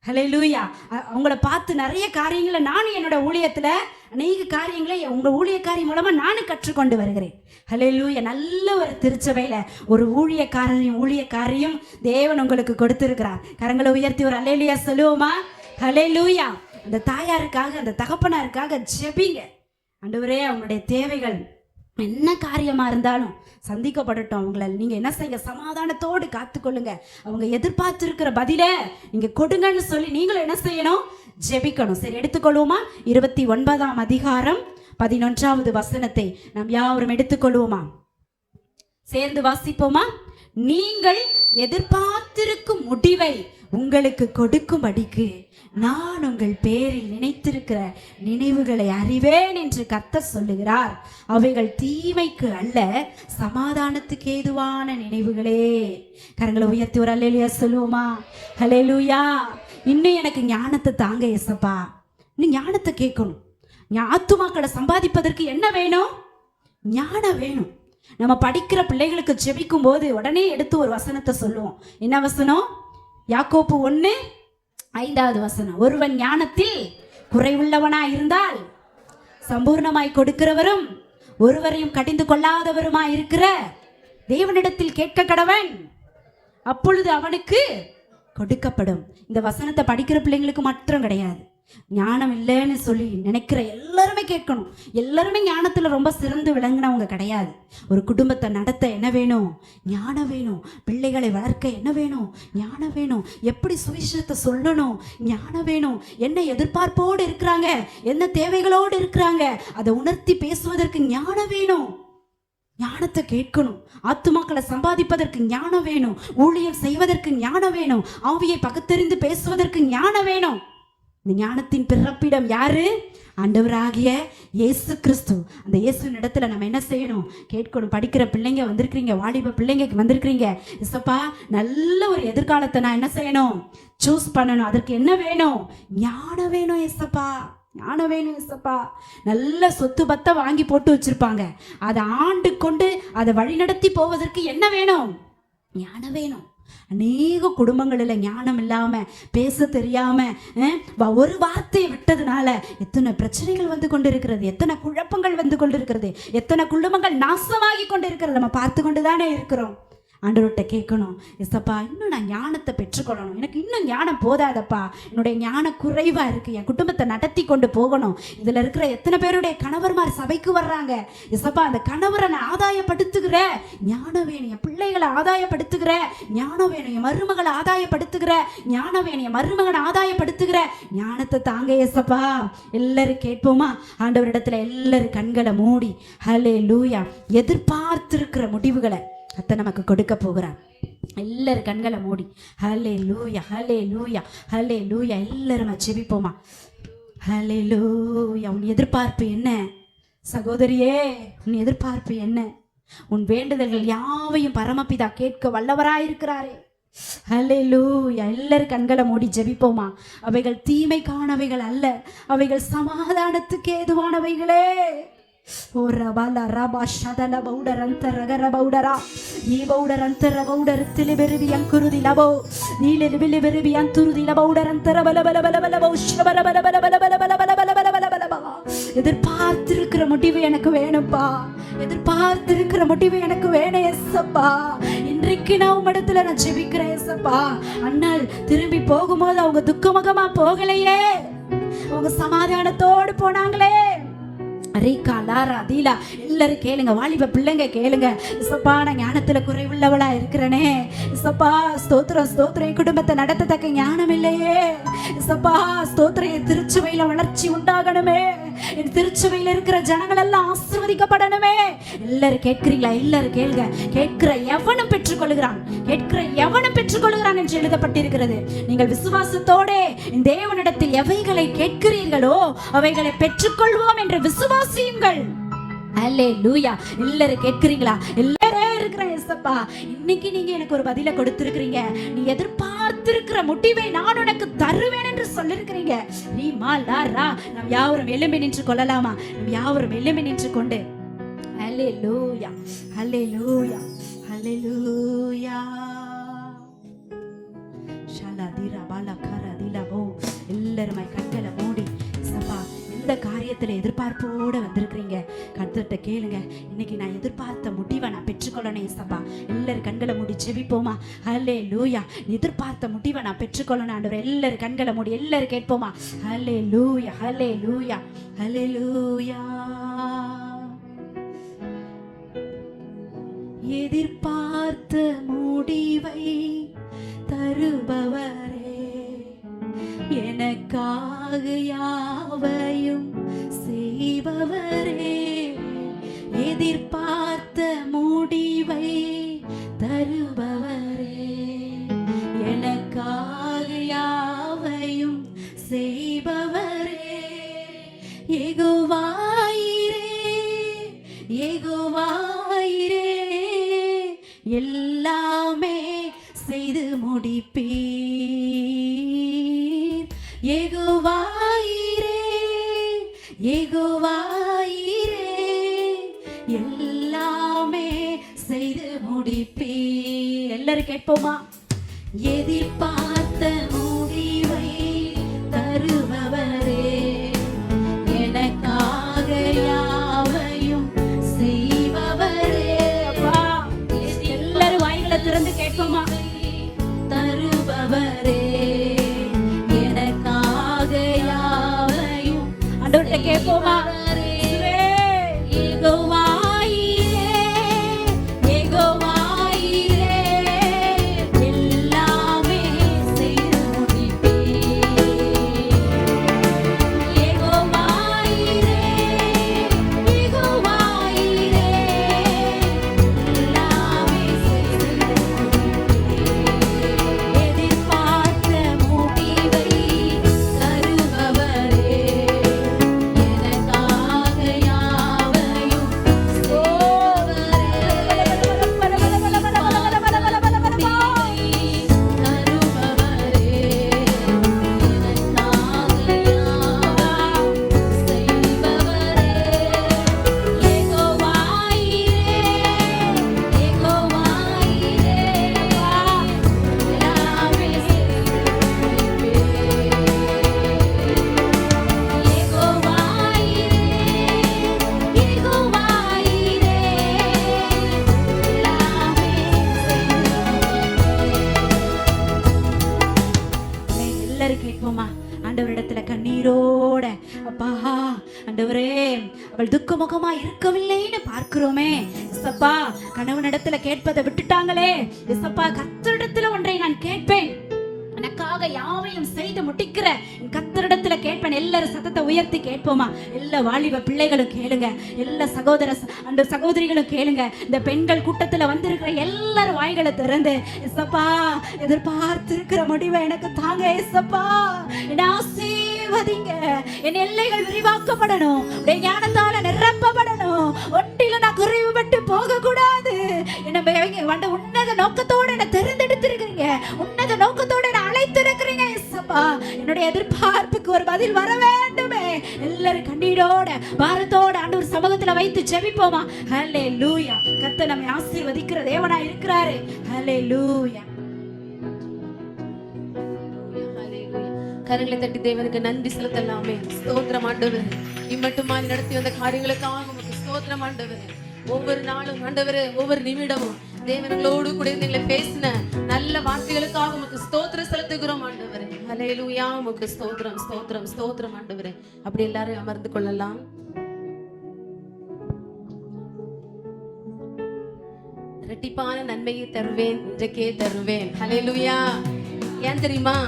ஹல்லேலூயா. அவங்கள பார்த்து நிறைய காரியங்களை நானும் என்னோட ஊழியத்துல அநேக காரியங்களை உங்க ஊழியக்காரி மூலமா நானும் கற்றுக்கொண்டு வருகிறேன். ஹல்லேலூயா. நல்ல ஒரு திருச்சபையில ஒரு ஊழியக்காரியும் தேவன் உங்களுக்கு கொடுத்திருக்கிறார். கரங்களை உயர்த்தி ஒரு ஹல்லேலூயா சொல்லுவோமா? ஹல்லேலூயா. அந்த தாயாருக்காக, அந்த தகப்பனாருக்காக ஜெபிங்க. ஆண்டவரே, அவங்களுடைய தேவைகள் என்ன காரியமா இருந்தாலும் சந்திக்கப்படட்டும். அவங்கள நீங்க என்ன செய்ய? சமாதானத்தோடு காத்துக்கொள்ளுங்க. அவங்க எதிர்பார்த்திருக்கிற பதில நீங்க கொடுங்கன்னு சொல்லி நீங்களும் என்ன செய்யணும்? ஜெபிக்கணும். சரி, எடுத்துக்கொள்வோமா? 29:11 நாம் யாவரும் எடுத்துக்கொள்வோமா? சேர்ந்து வாசிப்போமா? நீங்கள் எதிர்பார்த்திருக்கும் முடிவை உங்களுக்கு கொடுக்கும்படிக்கு நான் உங்கள் பேரில் நினைத்திருக்கிற நினைவுகளை அறிவேன் என்று கர்த்தர் சொல்லுகிறார். அவைகள் தீமைக்கு அல்ல, சமாதானத்துக்கு ஏதுவான நினைவுகளே. கரங்களை உயர்த்தி ஒரு ஹல்லேலூயா சொல்லுவோமா? ஹல்லேலூயா. இன்னும் எனக்கு ஞானத்தை தாங்க ஏசப்பா. இன்னும் ஞானத்தை கேட்கணும். ஆத்துமாக்களை சம்பாதிப்பதற்கு என்ன வேணும்? ஞானம் வேணும். நம்ம படிக்கிற பிள்ளைகளுக்கு ஜெபிக்கும் போது உடனே எடுத்து ஒரு வசனத்தை சொல்லுவோம். என்ன வசனம்? யாக்கோப்பு 1:5. ஒருவன் ஞானத்தில் குறைவுள்ளவனா இருந்தால் சம்பூர்ணமாய் கொடுக்கிறவரும் ஒருவரையும் கடிந்து கொள்ளாதவருமாய் இருக்கிற தேவனிடத்தில் கேட்க கடவன், அப்பொழுது அவனுக்கு கொடுக்கப்படும். இந்த வசனத்தை படிக்கிற பிள்ளைங்களுக்கு மாத்திரம் கிடையாது. ஞானம் இல்லைன்னு சொல்லி நினைக்கிற எல்லாருமே கேட்கணும். எல்லாருமே ஞானத்துல ரொம்ப சிறந்து விளங்கினவங்க கிடையாது. ஒரு குடும்பத்தை நடத்த என்ன வேணும்? ஞானம் வேணும். பிள்ளைகளை வளர்க்க என்ன வேணும்? ஞானம் வேணும். எப்படி சுவிசேஷத்தை சொல்லணும்? ஞானம் வேணும். என்ன எதிர்பார்ப்போடு இருக்கிறாங்க, என்ன தேவைகளோடு இருக்கிறாங்க, அதை உணர்த்தி பேசுவதற்கு ஞானம் வேணும். ஞானத்தை கேட்கணும். ஆத்துமாக்களை சம்பாதிப்பதற்கு ஞானம் வேணும். ஊழியம் செய்வதற்கு ஞானம் வேணும். ஆவியை பகுத்தறிந்து பேசுவதற்கு ஞானம் வேணும். இந்த ஞானத்தின் பிறப்பிடம் யாரு? ஆண்டவராகிய இயேசு கிறிஸ்து. அந்த இயேசுவின் இடத்துல நம்ம என்ன செய்யணும்? கேட்கணும். படிக்கிற பிள்ளைங்க வந்திருக்கிறீங்க, வாலிப பிள்ளைங்க வந்திருக்கிறீங்க. இசப்பா, நல்ல ஒரு எதிர்காலத்தை நான் என்ன செய்யணும்? சூஸ் பண்ணணும். அதற்கு என்ன வேணும்? ஞானம் வேணும் ஏசப்பா. ஞானம் வேணும் ஏசப்பா. நல்ல சொத்து பத்தை வாங்கி போட்டு வச்சிருப்பாங்க. அதை ஆண்டு கொண்டு அதை வழிநடத்தி போவதற்கு என்ன வேணும்? ஞானம் வேணும். அநேக குடும்பங்களில் ஞானம் இல்லாம, பேச தெரியாம, ஒரு வார்த்தையை விட்டதுனால எத்தனை பிரச்சனைகள் வந்து கொண்டிருக்கிறது, எத்தனை குழப்பங்கள் வந்து கொண்டிருக்கிறது, எத்தனை குடும்பங்கள் நாசமாகி கொண்டிருக்கிறது நம்ம பார்த்து கொண்டுதானே இருக்கிறோம். ஆண்டவர்கிட்ட கேட்கணும், எஸ்ஸப்பா இன்னும் நான் ஞானத்தை பெற்றுக்கொள்ளணும், எனக்கு இன்னும் ஞானம் போதாதப்பா, என்னுடைய ஞானம் குறைவா இருக்கு, என் குடும்பத்தை நடத்தி கொண்டு போகணும். இதுல இருக்கிற எத்தனை பேருடைய கணவர்மார் சபைக்கு வர்றாங்க, எஸ்ஸப்பா அந்த கணவரை நான் ஆதாயப்படுத்துகிற ஞானம் வேணும், என் பிள்ளைகளை ஆதாயப்படுத்துகிற ஞானம் வேணும், என் மருமகளை ஆதாயப்படுத்துகிற ஞானம் வேணும், என் மருமகனை ஆதாயப்படுத்துகிற ஞானத்தை தாங்க எஸ்ஸப்பா. எல்லாரும் கேட்போமா? ஆண்டவரிடத்துல எல்லாரும் கண்களை மூடி ஹல்லேலூயா எதிர்பார்த்திருக்கிற முடிவுகளை கர்த்தர் நமக்கு கொடுக்க போகிறார். எல்லாரும் கண்களை மூடி ஹல்லேலூயா ஹல்லேலூயா ஹல்லேலூயா எல்லாரும் ஜெபிப்போமா. ஹல்லேலூயா. உன் எதிர்பார்ப்பு என்ன சகோதரியே? உன் எதிர்பார்ப்பு என்ன? உன் வேண்டுதல்கள் யாவையும் பரமபிதா கேட்க வல்லவராயிருக்கிறாரே. ஹல்லேலூயா. எல்லாரும் கண்களை மூடி ஜெபிப்போமா. அவைகள் தீமைக்கானவைகள் அல்ல, அவைகள் சமாதானத்துக்கு ஏதுவானவைகளே. ஓ ரபால ரபா ஷதல பௌடரந்த ரகர பௌடரா நீ பௌடரந்த பௌடரத்திலே பெருவி அங்குருதி லபோ நீலே பெருவி அந்துருதி லபௌடரந்த பல பல பல பல பல பல பல பல பல பல பல பல பல பல பல. எதிர்பார்த்திருக்கிற முடிவு எனக்கு வேணும்பா. எதிர்பார்த்திருக்கிற முடிவு எனக்கு வேணும் ஏசப்பா. இன்றைக்கு நான் உம்மிடத்துல நான் ஜெபிக்கிறேன் ஏசப்பா. அண்ணால் திரும்பி போகும்போது அவங்க துக்கமுகமா போகலையே, அவங்க சமாதானத்தோடு போனாங்களே. ரீகா லாரா தீலா எல்லாரும் கேளுங்க, வாலிப பிள்ளைங்க கேளுங்க. இசப்பா நான் ஞானத்துல குறைவுள்ளவளா இருக்கிறனே இசப்பா. ஸ்தோத்திரம் ஸ்தோத்திரம். என் குடும்பத்தை நடத்தத்தக்க ஞானம் இல்லையே இசப்பா. ஸ்தோத்திரம். என் திருச்சபையில வளர்ச்சி உண்டாகணுமே, என் திருச்சபையில இருக்கிற ஜனங்கள் எல்லாம் ஆசீர்வதிக்கப்படணுமே. எல்லாரும் கேட்கிறீங்களா? எல்லாரும் கேளுங்க. கேட்கிற எவனும் பெற்றுக்கொள்கிறான், கேட்கிற எவனும் பெற்றுக்கொள்கிறான் என்று எழுதப்பட்டிருக்கிறது. நீங்கள் விசுவாசத்தோட இந்த தேவனிடத்தில் எவைகளை கேட்கிறீர்களோ அவைகளை பெற்றுக்கொள்வோம் என்று விசுவாசியுங்கள். அல்லேலூயா. எல்லாரும் கேட்கிறீங்களா? எல்லாரும் இருக்கிறேன் ஏசப்பா. இன்னைக்கு நீங்க எனக்கு ஒரு பதிலை கொடுத்திருக்கிறீங்க. நீ எதிர்பார்த்திருக்கிற முடிவை நான் உனக்கு தருவேன் என்று சொல்லிருக்கிறீங்க. ரீமா லாரா. நாம் யாவரும் எழும்பி நின்று கொள்ளலாமா? நாம் யாவரும் எழும்பி நின்று கொண்டு அல்லேலூயா அல்லேலூயா அல்லேலூயா. ஷாலாதிரா பாலகரதிலபோ. எல்லாரும் கண்களை மூடி சபா எந்த காரியத்துல எதிர்பார்ப்போட வந்திருக்கிறீங்க கர்த்தர்ட்ட கேளுங்க. இன்னைக்கு நான் எதிர்பார்த்த முடிவை நான் பெற்றுக்கொள்ளணும் சபா. எல்லாரும் கண்களை மூடி ஜெபிப்போமா. ஹல்லேலூயா. எதிர்பார்த்த முடிவை நான் பெற்றுக்கொள்ளணும் ஆண்டவரே. எல்லாரும் கண்களை மூடி எல்லாரும் கேட்போமா. ஹல்லேலூயா ஹல்லேலூயா ஹல்லேலூயா. எதிர்பார்த்த முடிவை தருபவரே, எனக்காக யாவையும் செய்பவரே. எதிர்பார்த்த முடிவை தருபவரே, எனக்காக யாவையும் செய்பவரே. யெகோவாயிரே யெகோவாயிரே, எல்லாமே செய்து முடிப்பீர். யெகோவாயிரே யெகோவாயிரே, எல்லாமே செய்து முடிப்பீர். எல்லாரும் கேட்போமா. எதிர்பார்த்த முடிவை தருபவரே, எனக்காக யாவையும் செய்பவரே. அப்பா எல்லாரும் வாய்களை திறந்து கேட்போமா. தருபவரே, எனக்காக யாவையும் ஆண்டவர்ட்ட கேட்போமா. ஆண்டவரிடத்துல கண்ணீரோட அப்பா ஆண்டவரே அவள் துக்கமுகமா இருக்கவில்லைன்னு பார்க்கிறோமே. இசப்பா கணவனிடத்துல கேட்பதை விட்டுட்டாங்களே. இசப்பா கர்த்தரிடத்துல ஒன்றை நான் கேட்பேன், எனக்காக யாவையும் செய்து முடிக்கிற கர்த்தரிடத்துல கேட்பேன். எல்லாரும் சத்தத்தை உயர்த்தி கேட்போமா? எல்லா வாலிப பிள்ளைகளும் கேளுங்க, எல்லா அந்த சகோதரிகளும் கேளுங்க. இந்த பெண்கள் கூட்டத்துல வந்திருக்கிற எல்லாரும் வாய்களை திறந்து, ஏசப்பா எதிர்பார்த்து இருக்கிற முடிவை எனக்கு தாங்க ஏசப்பா, என்ன ஆசீர்வதிங்க, என் எல்லைகள் விரிவாக்கப்படணும், ஞானத்தால நிரப்பப்படணும், ஒன்றில நான் குறைவுபட்டு போக கூடாது. என்ன உன்னத நோக்கத்தோட என்ன தெரிந்தெடுத்திருக்கிறீங்க, உன்னத நோக்கத்தோட என்ன அழைத்திருக்கிறீங்க ஏசப்பா. என்னுடைய எதிர்பார்ப்புக்கு ஒரு பதில் வர வேண்டுமே. எல்லாரும் கண்ணீரோட பாரத்தோட ஆண்டவர் சமூகத்துல வைத்து ஜெபிப்போமா? ஹல்லேலூயா. கர்த்தர் நம்மை ஆசீர்வதிக்கிற தேவனா இருக்கிறாரு. ஹல்லேலூயா. கரங்களை தட்டி தேவனுக்கு நன்றி செலுத்தலாமே. ஸ்தோத்திரம் ஆண்டவரே, இம்மட்டுமா நடத்தி வந்த காரியங்களுக்காக உமக்கு ஸ்தோத்திரம் ஆண்டவரே. ஒவ்வொரு நாளும் ஆண்டவரே, ஒவ்வொரு நிமிடமும் தேவனங்களோடு கூட எங்களை பேசின நல்ல வார்த்தைகளுக்காக உமக்கு ஸ்தோத்திரம் செலுத்துகிறோம் ஆண்டவரே. ஹல்லேலூயா. உமக்கு ஸ்தோத்திரம் ஸ்தோத்திரம் ஸ்தோத்திரம் ஆண்டவரே. அப்படி எல்லாரும் அமர்ந்து கொள்ளலாம். இரட்டிப்பான நன்மையை தருவேன், இன்றைக்கே தருவேன். ஹல்லேலூயா. ஏன் தெரியுமா?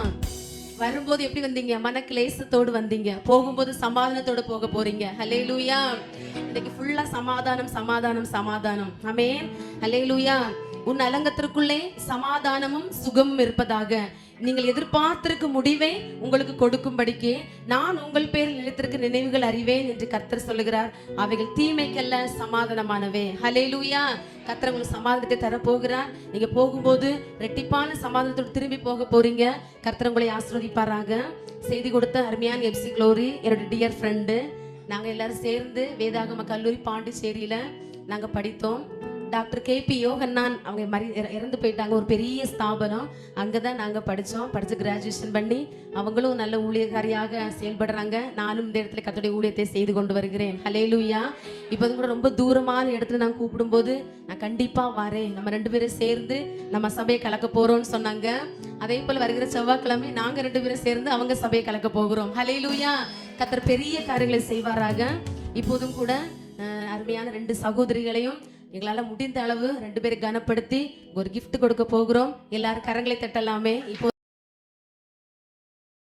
வரும்போது எப்படி வந்தீங்க? மனக்லேசத்தோடு வந்தீங்க, போகும்போது சமாதானத்தோடு போக போறீங்க. ஹல்லேலூயா. இன்னைக்கு ஃபுல்லா சமாதானம் சமாதானம் சமாதானம். ஆமென். ஹல்லேலூயா. உன் அலங்கத்திற்குள்ளே சமாதானமும் சுகமும் இருப்பதாக நீங்கள் எதிர்பார்த்திருக்கும் முடிவை உங்களுக்கு கொடுக்கும்படிக்கு நான் உங்கள் பேரில் நிலைத்திருக்க நினைவுகள் அறிவேன் என்று கர்த்தர் சொல்லுகிறார். அவைகள் தீமைக்கல்ல, சமாதானமானவே. ஹல்லேலூயா. கர்த்தர் உங்களுக்கு சமாதானத்தை தரப்போகிறார். நீங்க போகும்போது ரெட்டிப்பான சமாதானத்தோடு திரும்பி போக போறீங்க. கர்த்தர் உங்களை ஆசீர்வதிப்பாராக. செய்தி கொடுத்த அருமையான எப்சி க்ளோரி என்னோட டியர் ஃப்ரெண்டு. நாங்க எல்லாரும் சேர்ந்து வேதாகம கல்லூரி பாண்டிச்சேரியில நாங்க படித்தோம். டாக்டர் KP யோகன்னான் அவங்க இறந்து போயிட்டாங்க. ஒரு பெரிய ஸ்தாபனம், அங்கதான் நாங்க படிச்சு கிராஜுவேஷன் பண்ணி அவங்களும் நல்ல ஊழியக்காரியாக செயல்படுறாங்க. நானும் இந்த இடத்துல கர்த்தருடைய ஊழியத்தை செய்து கொண்டு வருகிறேன். ஹல்லேலூயா. இப்போ கூட ரொம்ப தூரமான இடத்துல நான் கூப்பிடும்போது நான் கண்டிப்பா வரேன், நம்ம 2 பேரும் சேர்ந்து நம்ம சபையை கலக்க போறோம்னு சொன்னாங்க. அதே போல வருகிற செவ்வாய்க்கிழமை நாங்க 2 பேரும் சேர்ந்து அவங்க சபையை கலக்க போகிறோம். ஹல்லேலூயா. கர்த்தர் பெரிய காரியங்களை செய்வாராக. இப்போதும் கூட அருமையான 2 சகோதரிகளையும் எங்களால முடிந்த அளவு 2 பேரை கனப்படுத்தி ஒரு gift கொடுக்க போகிறோம். எல்லாரும் கரங்களை தட்டலாமே. இப்போ